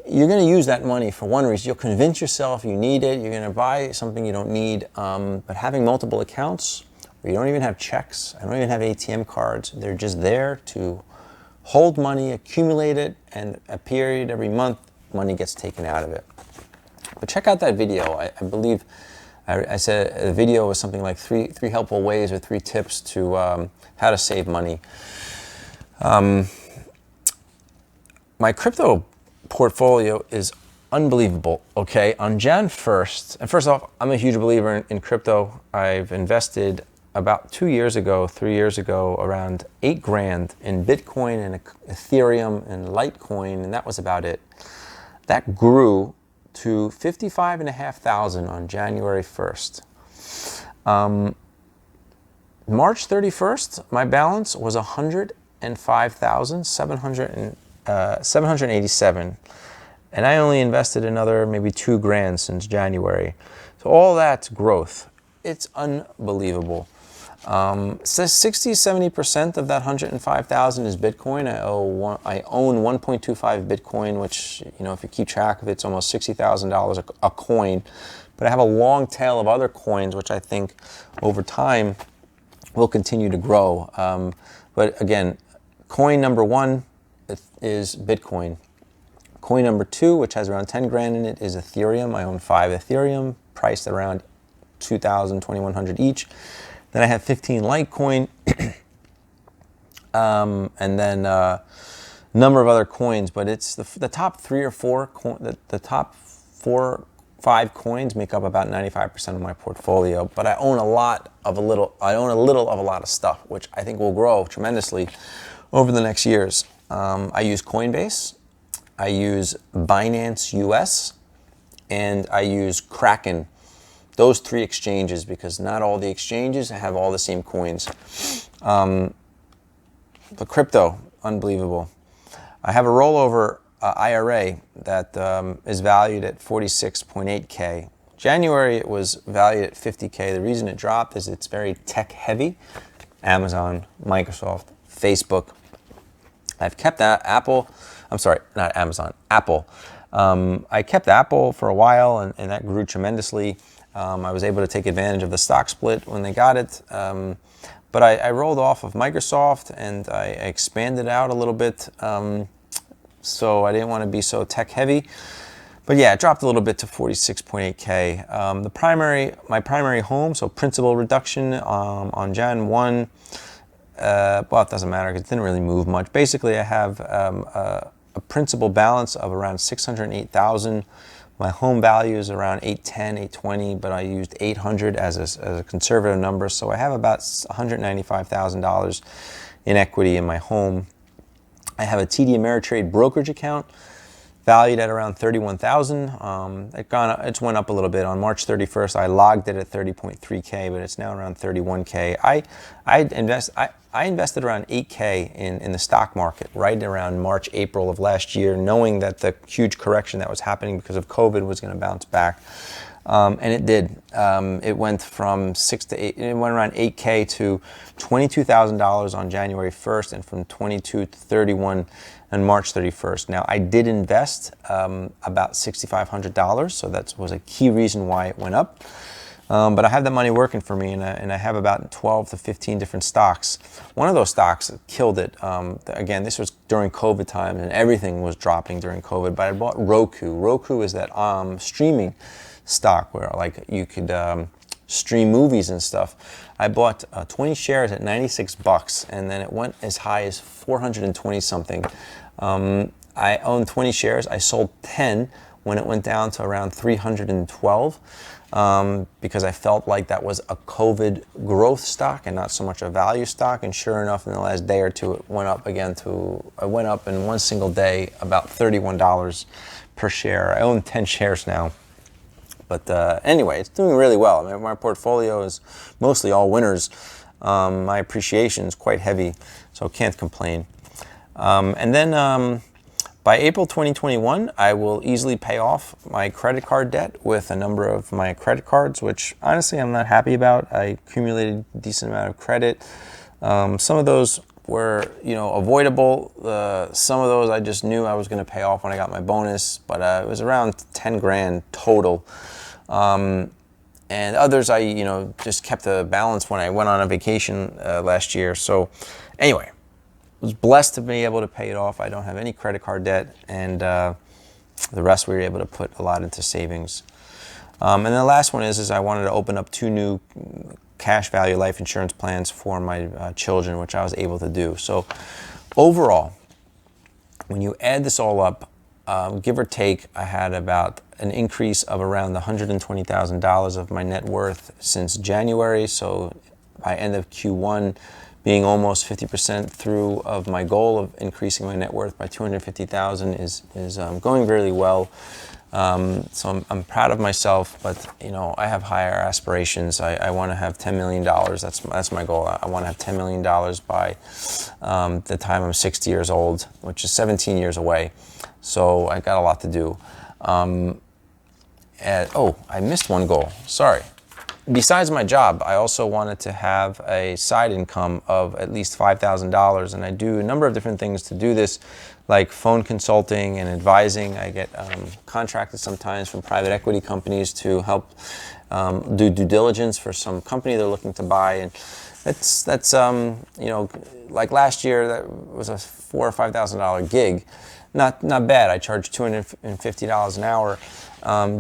Speaker 1: you're going to use that money for one reason. You'll convince yourself you need it. You're going to buy something you don't need. But having multiple accounts where you don't even have checks, I don't even have ATM cards, they're just there to hold money, accumulate it, and a period every month, money gets taken out of it. But check out that video. I believe I said the video was something like three helpful ways or 3 tips to how to save money. My crypto portfolio is unbelievable. Okay, on Jan 1st, and first off, I'm a huge believer in crypto. I've invested about 3 years ago, around 8 grand in Bitcoin and Ethereum and Litecoin, and that was about it. That grew to 55,500 on January 1st. March 31st, my balance was 105,787, and I only invested another maybe 2 grand since January. So all that's growth. It's unbelievable. 60-70% of that 105,000 is Bitcoin. I own 1.25 Bitcoin, which, if you keep track of it, it's almost $60,000 a coin. But I have a long tail of other coins, which I think over time will continue to grow. But again, coin number 1 is Bitcoin. Coin number 2, which has around 10 grand in it, is Ethereum. I own 5 Ethereum, priced at around $2,000, $2,100 each. Then I have 15 Litecoin, and then a number of other coins. But it's the top 3 or 4, the top 4, 5 coins make up about 95% of my portfolio. But I own a little of a lot of stuff, which I think will grow tremendously over the next years. I use Coinbase, I use Binance US, and I use Kraken. Those 3 exchanges, because not all the exchanges have all the same coins. The crypto, unbelievable. I have a rollover IRA that is valued at 46.8K. January it was valued at 50K. The reason it dropped is it's very tech heavy. Amazon, Microsoft, Facebook. I've kept Apple. I'm sorry, not Amazon, Apple. I kept Apple for a while, and that grew tremendously. I was able to take advantage of the stock split when they got it. But I rolled off of Microsoft, and I expanded out a little bit. So I didn't want to be so tech heavy. But yeah, it dropped a little bit to 46.8K. My primary home, so principal reduction on Jan 1. Well, it doesn't matter because it didn't really move much. Basically, I have a principal balance of around 608,000. My home value is around 810, 820, but I used 800 as a conservative number. So I have about $195,000 in equity in my home. I have a TD Ameritrade brokerage account valued at around $31,000. It's went up a little bit. On March 31st, I logged it at 30.3K, but it's now around 31K. I invested around 8K in the stock market right around March, April of last year, knowing that the huge correction that was happening because of COVID was going to bounce back. And it did. It went from 6 to 8. It went around 8K to $22,000 on January 1st, and from 22 to 31 on March 31st. Now, I did invest about $6,500, so that was a key reason why it went up. But I have that money working for me, and I have about 12 to 15 different stocks. One of those stocks killed it. Again, this was during COVID time, and everything was dropping during COVID. But I bought Roku. Roku is that streaming stock where like you could stream movies and stuff. I bought 20 shares at $96, and then it went as high as 420 something. I owned 20 shares. I sold 10 when it went down to around 312 because I felt like that was a COVID growth stock and not so much a value stock. And sure enough, in the last day or two, it went up again I went up in one single day about $31 per share. I own 10 shares now. But anyway, it's doing really well. I mean, my portfolio is mostly all winners. My appreciation is quite heavy, so can't complain. And then by April 2021, I will easily pay off my credit card debt with a number of my credit cards, which honestly I'm not happy about. I accumulated a decent amount of credit. Some of those were, avoidable. Some of those I just knew I was going to pay off when I got my bonus, but it was around 10 grand total. And others I, just kept a balance when I went on a vacation last year. So anyway, was blessed to be able to pay it off. I don't have any credit card debt, and the rest we were able to put a lot into savings. And the last one is I wanted to open up 2 new cash value life insurance plans for my children, which I was able to do. So overall, when you add this all up, give or take, I had about an increase of around $120,000 of my net worth since January. So by end of Q1, being almost 50% through of my goal of increasing my net worth by $250,000 is going really well. So I'm proud of myself, but I have higher aspirations. I want to have $10 million. That's my goal. I want to have $10 million by the time I'm 60 years old, which is 17 years away. So I got a lot to do. I missed one goal. Sorry. Besides my job, I also wanted to have a side income of at least $5,000, and I do a number of different things to do this, like phone consulting and advising. I get contracted sometimes from private equity companies to help do due diligence for some company they're looking to buy, and that's like last year that was a $4,000 or $5,000 gig. Not bad. I charged $250 an hour.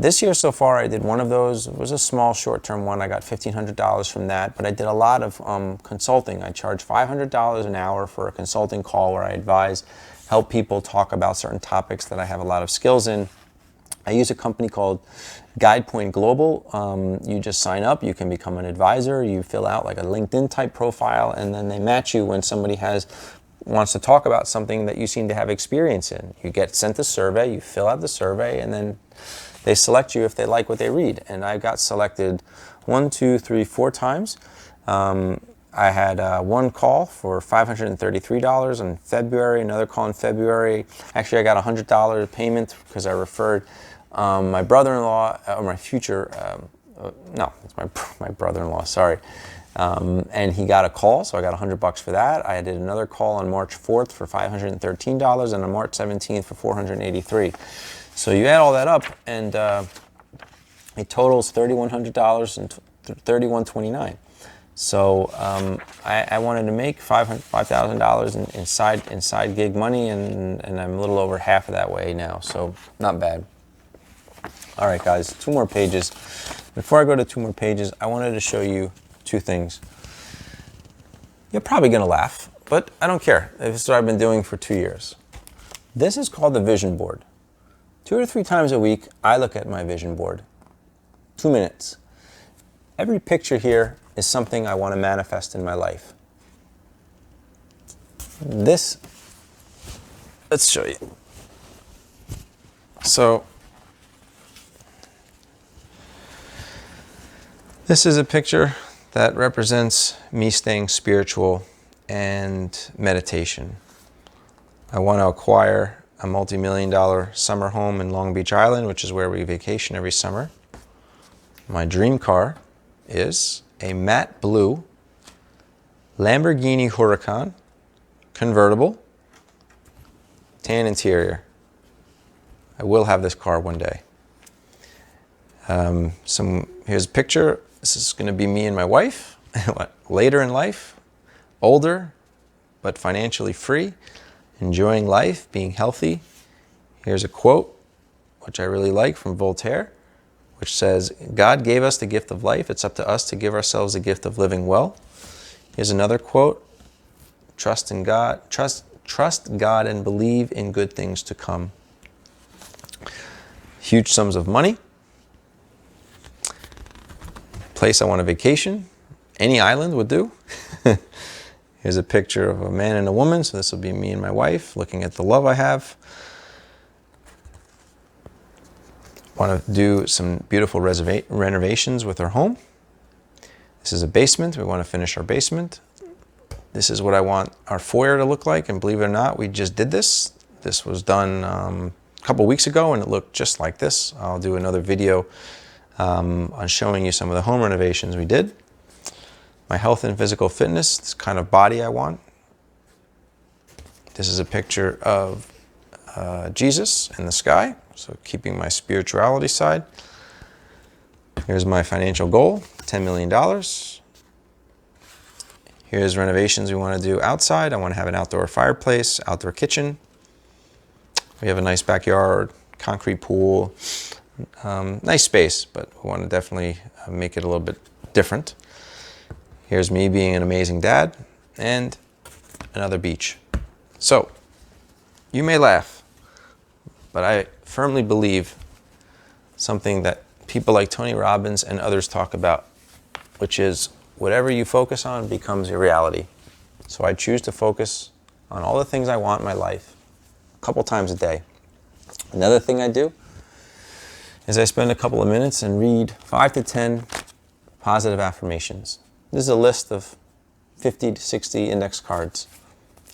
Speaker 1: This year so far, I did one of those. It was a small short-term one. I got $1,500 from that, but I did a lot of consulting. I charged $500 an hour for a consulting call where I help people talk about certain topics that I have a lot of skills in. I use a company called GuidePoint Global. You just sign up, you can become an advisor, you fill out like a LinkedIn type profile, and then they match you when somebody wants to talk about something that you seem to have experience in. You get sent a survey, you fill out the survey, and then they select you if they like what they read. And I got selected 1, 2, 3, 4 times. I had one call for $533 in February, another call in February. Actually, I got a $100 payment because I referred my brother-in-law, or my future, no, it's my brother-in-law, sorry. And he got a call, so I got $100 for that. I did another call on March 4th for $513 and on March 17th for $483. So you add all that up, and it totals $3,100 and $3,129. So I wanted to make $5,000 inside gig money, and I'm a little over half of that way now. So not bad. All right, guys, 2 more pages. Before I go to 2 more pages, I wanted to show you 2 things. You're probably going to laugh, but I don't care. This is what I've been doing for 2 years. This is called the vision board. 2 or 3 times a week, I look at my vision board. 2 minutes. Every picture here is something I want to manifest in my life. This, let's show you. So, this is a picture that represents me staying spiritual and meditation. I want to acquire a multi-million-dollar summer home in Long Beach Island, which is where we vacation every summer. My dream car is a matte blue Lamborghini Huracan convertible, tan interior. I will have this car one day. Here's a picture. This is going to be me and my wife later in life, older but financially free, enjoying life, being healthy. Here's a quote, which I really like, from Voltaire, which says, "God gave us the gift of life. It's up to us to give ourselves the gift of living well." Here's another quote, "Trust in God, trust God and believe in good things to come." Huge sums of money. Place I want to vacation. Any island would do. Here's a picture of a man and a woman. So this will be me and my wife looking at the love I have. Want to do some beautiful renovations with our home. This is a basement. We want to finish our basement. This is what I want our foyer to look like. And believe it or not, we just did this. This was done a couple weeks ago, and it looked just like this. I'll do another video on showing you some of the home renovations we did. My health and physical fitness, this kind of body I want. This is a picture of Jesus in the sky, so keeping my spirituality side. Here's my financial goal, $10 million. Here's renovations we want to do outside. I want to have an outdoor fireplace, outdoor kitchen. We have a nice backyard, concrete pool. Nice space, but we want to definitely make it a little bit different. Here's me being an amazing dad, and another beach. So, you may laugh, but I firmly believe something that people like Tony Robbins and others talk about, which is whatever you focus on becomes your reality. So I choose to focus on all the things I want in my life a couple times a day. Another thing I do is I spend a couple of minutes and read 5 to 10 positive affirmations. This is a list of 50 to 60 index cards.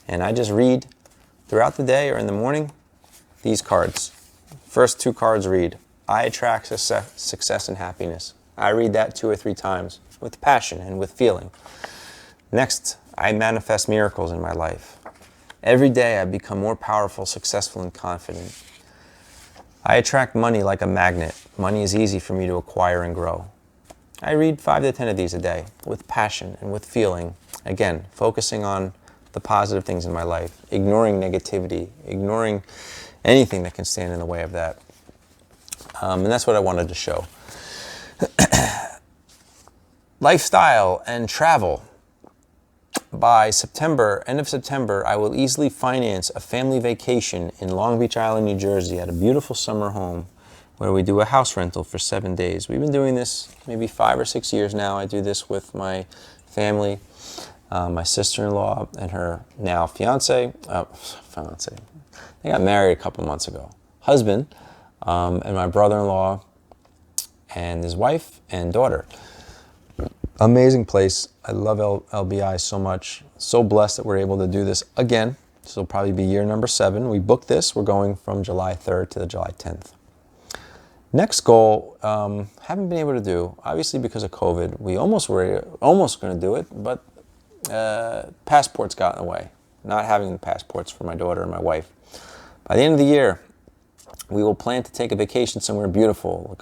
Speaker 1: And I just read throughout the day or in the morning these cards. First 2 cards read, "I attract success and happiness." I read that 2 or 3 times with passion and with feeling. Next, "I manifest miracles in my life." Every day I become more powerful, successful, and confident. I attract money like a magnet. Money is easy for me to acquire and grow. I read 5 to 10 of these a day with passion and with feeling. Again, focusing on the positive things in my life, ignoring negativity, ignoring anything that can stand in the way of that. And that's what I wanted to show. Lifestyle and travel. By September, end of September, I will easily finance a family vacation in Long Beach Island, New Jersey, at a beautiful summer home where we do a house rental for 7 days. We've been doing this maybe 5 or 6 years now. I do this with my family, my sister-in-law and her now fiance. They got married a couple months ago. Husband, and my brother-in-law and his wife and daughter. Amazing place. I love LBI so much. So blessed that we're able to do this again. This will probably be year number 7. We booked this. We're going from July 3rd to July 10th. Next goal, haven't been able to do, obviously because of COVID. We almost were almost going to do it, but passports got in the way. Not having the passports for my daughter and my wife. By the end of the year, we will plan to take a vacation somewhere beautiful, like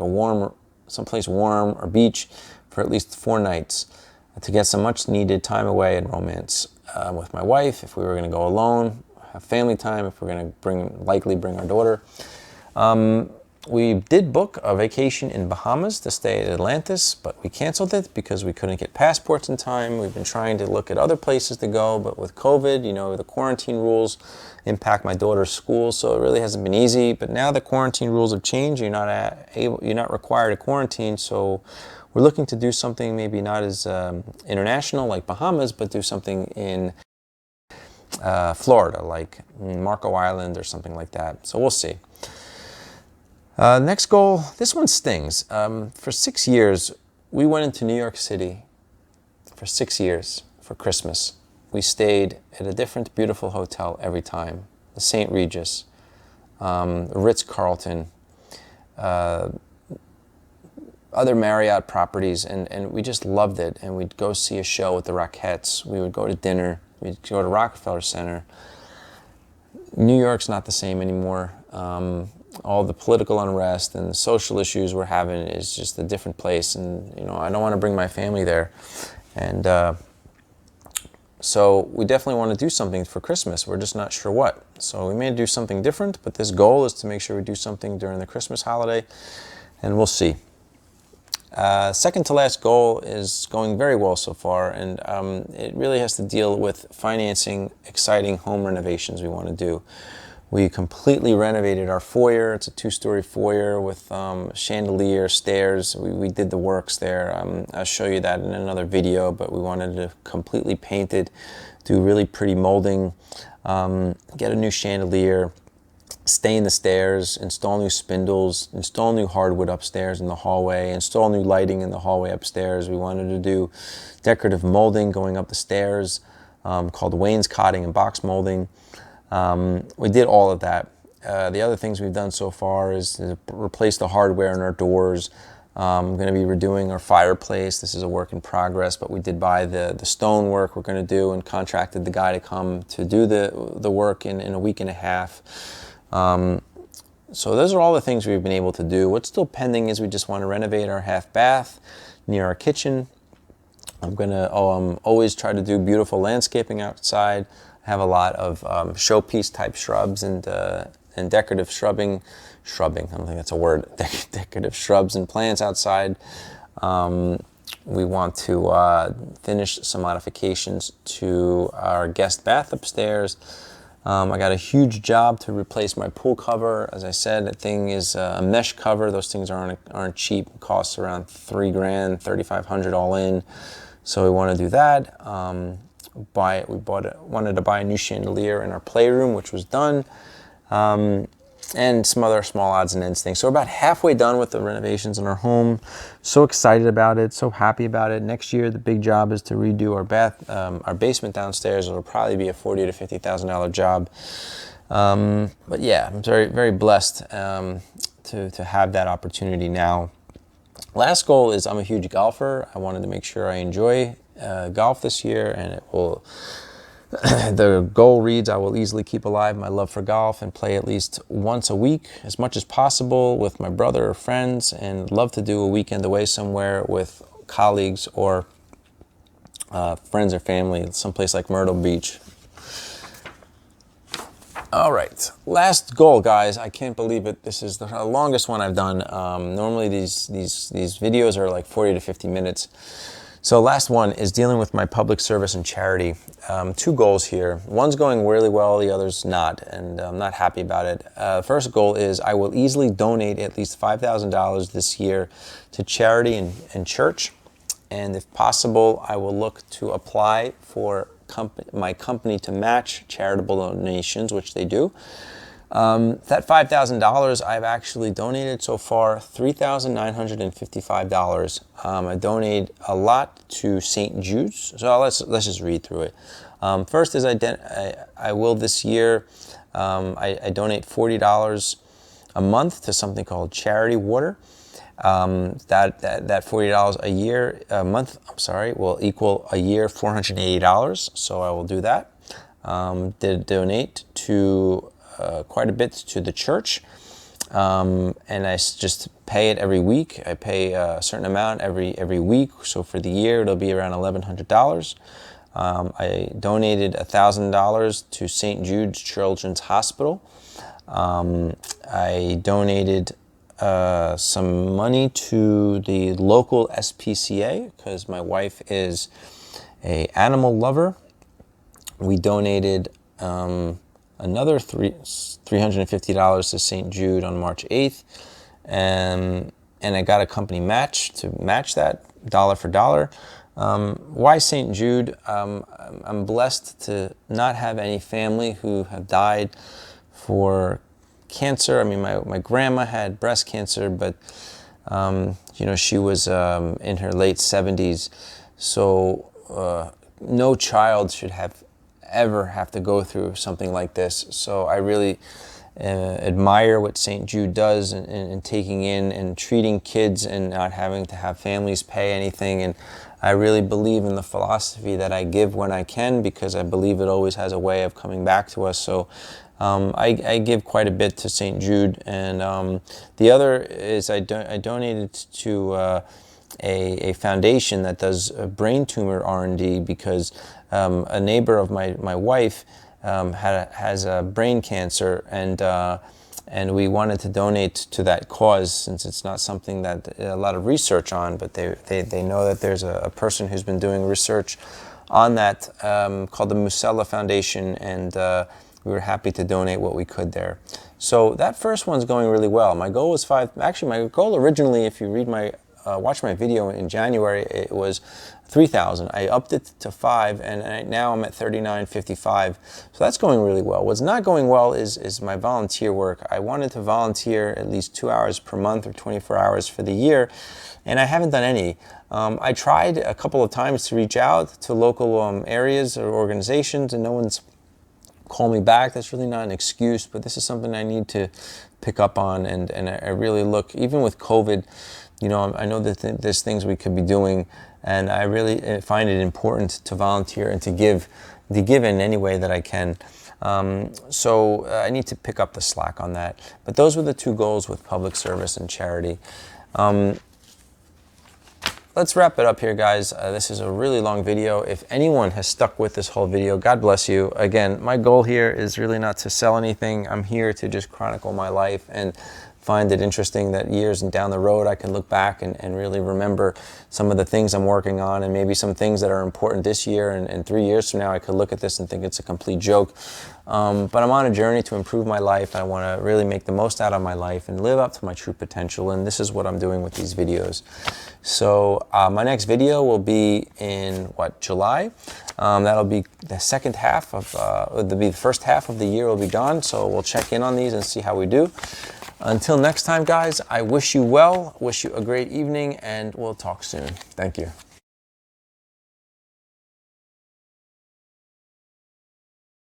Speaker 1: someplace warm or beach for at least 4 nights to get some much needed time away and romance with my wife. If we were going to go alone, have family time. If we're going to likely bring our daughter. We did book a vacation in Bahamas to stay at Atlantis, but we canceled it because we couldn't get passports in time. We've been trying to look at other places to go, but with COVID, the quarantine rules impact my daughter's school, so it really hasn't been easy. But now the quarantine rules have changed. You're not required to quarantine, so we're looking to do something maybe not as international like Bahamas, but do something in Florida, like Marco Island or something like that. So we'll see. Next goal, this one stings. For 6 years, we went into New York City for 6 years for Christmas. We stayed at a different beautiful hotel every time. The St. Regis, Ritz-Carlton, other Marriott properties, and we just loved it. And we'd go see a show with the Rockettes. We would go to dinner. We'd go to Rockefeller Center. New York's not the same anymore. All the political unrest and the social issues we're having is just a different place, and I don't want to bring my family there, and so we definitely want to do something for Christmas. We're just not sure what, so we may do something different, but this goal is to make sure we do something during the Christmas holiday, and we'll see. Second to last goal is going very well so far, and it really has to deal with financing exciting home renovations we want to do. We completely renovated our foyer. It's a 2-story foyer with chandelier, stairs. We did the works there. I'll show you that in another video, but we wanted to completely paint it, do really pretty molding, get a new chandelier, stain the stairs, install new spindles, install new hardwood upstairs in the hallway, install new lighting in the hallway upstairs. We wanted to do decorative molding going up the stairs, called wainscoting and box molding. We did all of that. The other things we've done so far is to replace the hardware in our doors. I'm going to be redoing our fireplace. This is a work in progress, but we did buy the stone work we're going to do and contracted the guy to come to do the work in a week and a half. So those are all the things we've been able to do. What's still pending is we just want to renovate our half bath near our kitchen. I'm going to always try to do beautiful landscaping outside. Have a lot of showpiece type shrubs and decorative shrubbing, I don't think that's a word, decorative shrubs and plants outside. We want to finish some modifications to our guest bath upstairs. I got a huge job to replace my pool cover. As I said, that thing is a mesh cover. Those things aren't cheap. It costs around $3,000, $3,500 all in. So we want to do that. Wanted to buy a new chandelier in our playroom, which was done, and some other small odds and ends things. So we're about halfway done with the renovations in our home. So excited about it, so happy about it. Next year, the big job is to redo our basement downstairs. It'll probably be a $40,000 to $50,000 job. But yeah, I'm very, very blessed to have that opportunity now. Last goal is I'm a huge golfer. I wanted to make sure I enjoy golf this year, and it will. The goal reads, I will easily keep alive my love for golf and play at least once a week, as much as possible, with my brother or friends, and love to do a weekend away somewhere with colleagues or friends or family, someplace like Myrtle Beach. All right, last goal, guys. I can't believe it. This is the longest one I've done. Normally these videos are like 40 to 50 minutes. So last one is dealing with my public service and charity. 2 goals here. One's going really well, the other's not, and I'm not happy about it. First goal is I will easily donate at least $5,000 this year to charity and church. And if possible, I will look to apply for my company to match charitable donations, which they do. That $5,000, I've actually donated so far $3,955. I donate a lot to St. Jude's, so let's just read through it. First is I will this year, I donate $40 a month to something called Charity Water. That $40 a month, will equal a year $480. So I will do that. Did donate to quite a bit to the church, and I just pay it every week. I pay a certain amount every week. So for the year, it'll be around $1,100. I donated $1,000 to St. Jude's Children's Hospital. I donated some money to the local SPCA because my wife is an animal lover. We donated another $350 to St. Jude on March 8th, and I got a company match to match that dollar for dollar. Why St. Jude? I'm blessed to not have any family who have died for cancer. I mean, my grandma had breast cancer, but she was in her late 70s, so no child should ever have to go through something like this. So I really admire what St. Jude does in taking in and treating kids and not having to have families pay anything. And I really believe in the philosophy that I give when I can, because I believe it always has a way of coming back to us. So I give quite a bit to St. Jude. And the other is I donated to a foundation that does brain tumor R&D, because a neighbor of my wife has a brain cancer, and we wanted to donate to that cause, since it's not something that a lot of research on, but they know that there's a person who's been doing research on that called the Musella Foundation, and we were happy to donate what we could there. So that first one's going really well. My goal was my goal originally, if you read watch my video in January, it was 3,000. I upped it to 5, and now I'm at 39.55. So that's going really well. What's not going well is my volunteer work. I wanted to volunteer at least 2 hours per month or 24 hours for the year, and I haven't done any. I tried a couple of times to reach out to local areas or organizations, and no one's called me back. That's really not an excuse, but this is something I need to pick up on, and I really look, even with COVID, I know that there's things we could be doing, and I really find it important to volunteer and to give in any way that I can. So I need to pick up the slack on that. But those were the two goals with public service and charity. Let's wrap it up here, guys. This is a really long video. If anyone has stuck with this whole video, God bless you. Again, my goal here is really not to sell anything. I'm here to just chronicle my life and find it interesting that years and down the road I can look back and really remember some of the things I'm working on, and maybe some things that are important this year, and 3 years from now I could look at this and think it's a complete joke. But I'm on a journey to improve my life. I want to really make the most out of my life and live up to my true potential, and this is what I'm doing with these videos. So my next video will be in July. That'll be the second half of the first half of the year will be gone, so we'll check in on these and see how we do. Until next time, guys, I wish you well, wish you a great evening, and we'll talk soon. Thank you.